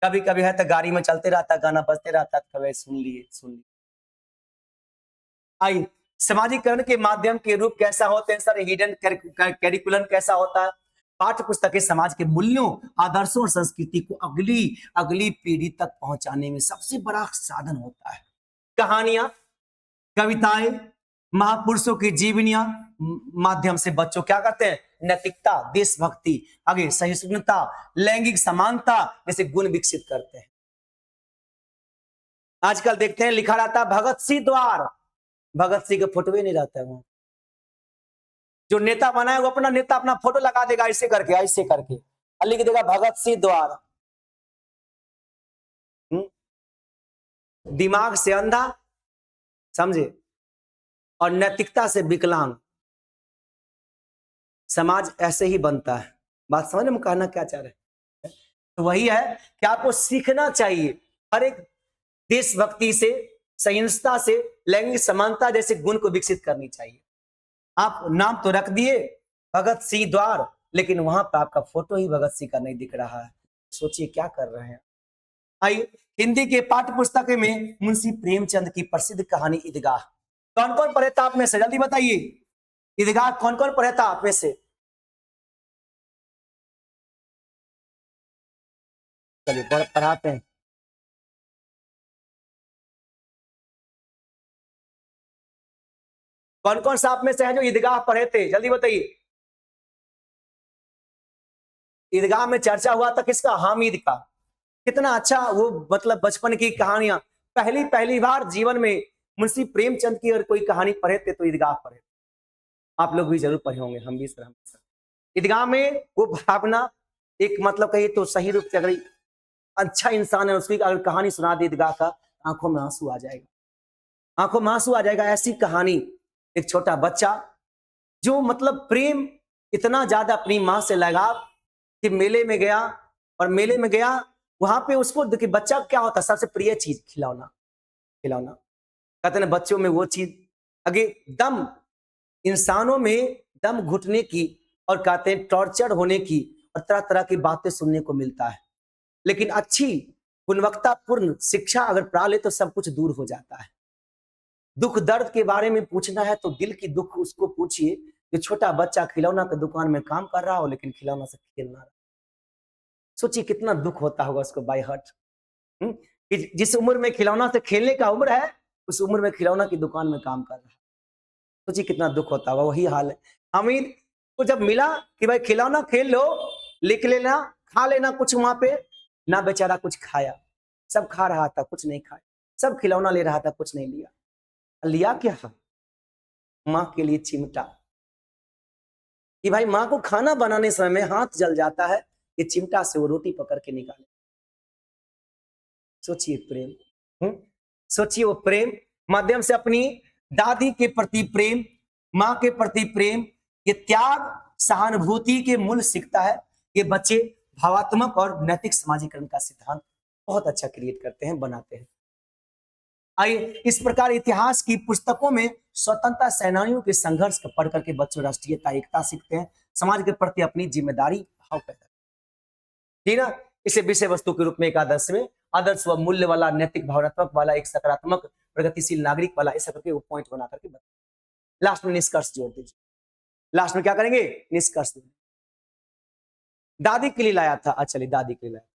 कभी कभी है तो गाड़ी में चलते रहता, गाना बजते रहता, कभी सुन लिए। आई सामाजिकरण के माध्यम के रूप कैसा होते हैं सर? हिडन कैरिकुलम कैसा होता है? पाठ्य पुस्तकें समाज के मूल्यों, आदर्शों और संस्कृति को अगली अगली पीढ़ी तक पहुंचाने में सबसे बड़ा साधन होता है। कहानियां, कविताएं, महापुरुषों की जीवनियां माध्यम से बच्चों क्या करते हैं? नैतिकता, देशभक्ति, आगे सहिष्णुता, लैंगिक समानता जैसे गुण विकसित करते हैं। आजकल देखते हैं लिखा रहता है भगत सिंह द्वार, भगत सिंह का फोटो ही नहीं रहता है वहां। जो नेता बना है वो अपना नेता अपना फोटो लगा देगा ऐसे करके और लिख देगा भगत सिंह द्वार। दिमाग से अंधा, समझे, और नैतिकता से विकलांग समाज ऐसे ही बनता है। बात समझ में कहना क्या चाह रहे हैं? तो वही है कि आपको सीखना चाहिए हर एक देशभक्ति से, सहिष्णुता से, लैंगिक समानता जैसे गुण को विकसित करनी चाहिए। आप नाम तो रख दिए भगत सिंह द्वार, लेकिन वहां पर आपका फोटो ही भगत सिंह का नहीं दिख रहा है। सोचिए क्या कर रहे हैं। आइए हिंदी के पाठ्य पुस्तक में मुंशी प्रेमचंद की प्रसिद्ध कहानी ईदगाह, कौन कौन पढ़े था आप में से? जल्दी बताइए, ईदगाह कौन कौन पढ़े था आप में से? चलिए पढ़ाते हैं। कौन कौन सा आप में से है जो ईदगाह पढ़े थे? जल्दी बताइए। ईदगाह में चर्चा हुआ था किसका? हामिद का। कितना अच्छा वो, मतलब बचपन की कहानियां, पहली पहली बार जीवन में मुंशी प्रेमचंद की अगर कोई कहानी पढ़े थे तो ईदगाह पढ़े। आप लोग भी जरूर पढ़े होंगे, हम भी सर। ईदगाह में वो भावना, एक मतलब कहिए तो सही रूप से अगर अच्छा इंसान है उसकी अगर कहानी सुना दी ईदगाह का, आंखों में आंसू आ जाएगा, आंखों में आंसू आ जाएगा। ऐसी कहानी, एक छोटा बच्चा जो मतलब प्रेम इतना ज्यादा अपनी माँ से लगाव कि मेले में गया, और मेले में गया वहां पे उसको देखिए बच्चा क्या होता है, सबसे प्रिय चीज खिलौना। खिलौना कहते हैं बच्चों में वो चीज अगे दम इंसानों में दम घुटने की और कहते हैं टॉर्चर होने की और तरह तरह की बातें सुनने को मिलता है, लेकिन अच्छी गुणवत्तापूर्ण शिक्षा अगर पढ़ा ले तो सब कुछ दूर हो जाता है। दुख दर्द के बारे में पूछना है तो दिल की दुख उसको पूछिए जो छोटा बच्चा खिलौना की दुकान में काम कर रहा हो लेकिन खिलौना से खेल ना रहा। सोचिए कितना दुख होता होगा उसको बाय हार्ट। कि जिस उम्र में खिलौना से खेलने का उम्र है उस उम्र में खिलौना की दुकान में काम कर रहा है। सोचिए कितना दुख होता होगा। वही हाल है। अमीर को जब मिला कि भाई खिलौना खेल लो, लिख लेना, खा लेना कुछ वहां पे, ना बेचारा कुछ खाया। सब खा रहा था, कुछ नहीं खाया। सब खिलौना ले रहा था, कुछ नहीं लिया। लिया क्या? माँ के लिए चिमटा। कि भाई माँ को खाना बनाने समय में हाथ जल जाता है, ये चिमटा से वो रोटी पकड़ के निकाले। सोचिए प्रेम। सोचिए वो प्रेम माध्यम से अपनी दादी के प्रति प्रेम, माँ के प्रति प्रेम, ये त्याग सहानुभूति के मूल सीखता है। ये बच्चे भावात्मक और नैतिक समाजीकरण का सिद्धांत बहुत अच्छा क्रिएट करते हैं, बनाते हैं। आइए इस प्रकार इतिहास की पुस्तकों में स्वतंत्रता सेनानियों के संघर्ष को पढ़ करके बच्चों राष्ट्रीयता एकता सीखते हैं, समाज के प्रति अपनी जिम्मेदारी भाव पैदा, ठीक ना। इसे विषय वस्तु के रूप में एक आदर्श में आदर्श व मूल्य वाला, नैतिक भावनात्मक वाला, एक सकारात्मक प्रगतिशील नागरिक वाला, ऐसा करके वो पॉइंट बना करके लास्ट में निष्कर्ष जोड़ दीजिए। लास्ट में क्या करेंगे? निष्कर्ष। दादी के लिए लाया था। अच्छा चलिए दादी के लिए लाया,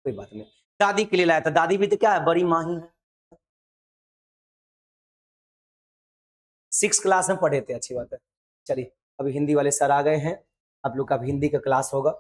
कोई बात नहीं, दादी के लिए लाया था। दादी भी तो क्या है, बड़ी माँ ही है। 6 क्लास में पढ़े थे, अच्छी बात है। चलिए अभी हिंदी वाले सर आ गए हैं, आप लोग का भी हिंदी का क्लास होगा।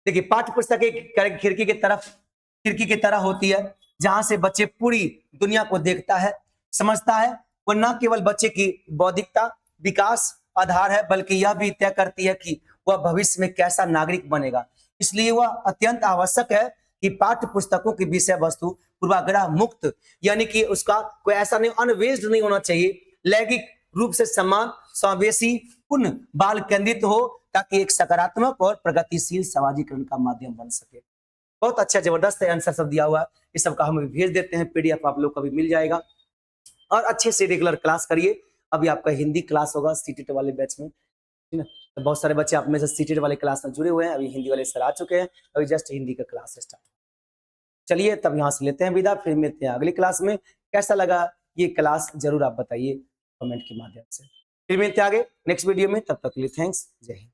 देखिए पाठ्य पुस्तक एक खिड़की की तरह होती है जहां से बच्चे पूरी दुनिया को देखता है, समझता है। वो न केवल बच्चे की बौद्धिकता विकास आधार है, बल्कि यह भी तय करती है कि वह भविष्य में कैसा नागरिक बनेगा। इसलिए वह अत्यंत आवश्यक है कि पाठ्य पुस्तकों की विषय वस्तु पूर्वाग्रह मुक्त, यानी कि उसका कोई ऐसा नहीं, अनवेस्ड नहीं होना चाहिए, लैंगिक रूप से समान, समावेशी, पूर्ण बाल केंद्रित हो, ताकि एक सकारात्मक और प्रगतिशील समाजीकरण का माध्यम बन सके। बहुत अच्छा जबरदस्त आंसर सब दिया हुआ है, इस सब का हम भेज देते हैं, पीडीएफ आप लोग को भी मिल जाएगा। और अच्छे से रेगुलर क्लास करिए। अभी आपका हिंदी क्लास होगा सीटेट वाले बैच में, ठीक है। तो बहुत सारे बच्चे आप में से सीटेट वाले क्लास में जुड़े हुए हैं, अभी हिंदी वाले सर आ चुके हैं, अभी जस्ट हिंदी का क्लास स्टार्ट। चलिए तब यहाँ से लेते हैं विदा, फिर मिलते हैं अगली क्लास में। कैसा लगा ये क्लास जरूर आप बताइए कमेंट के माध्यम से। फिर मिलते हैं आगे नेक्स्ट वीडियो में, तब तक के लिए थैंक्स, जय हिंद।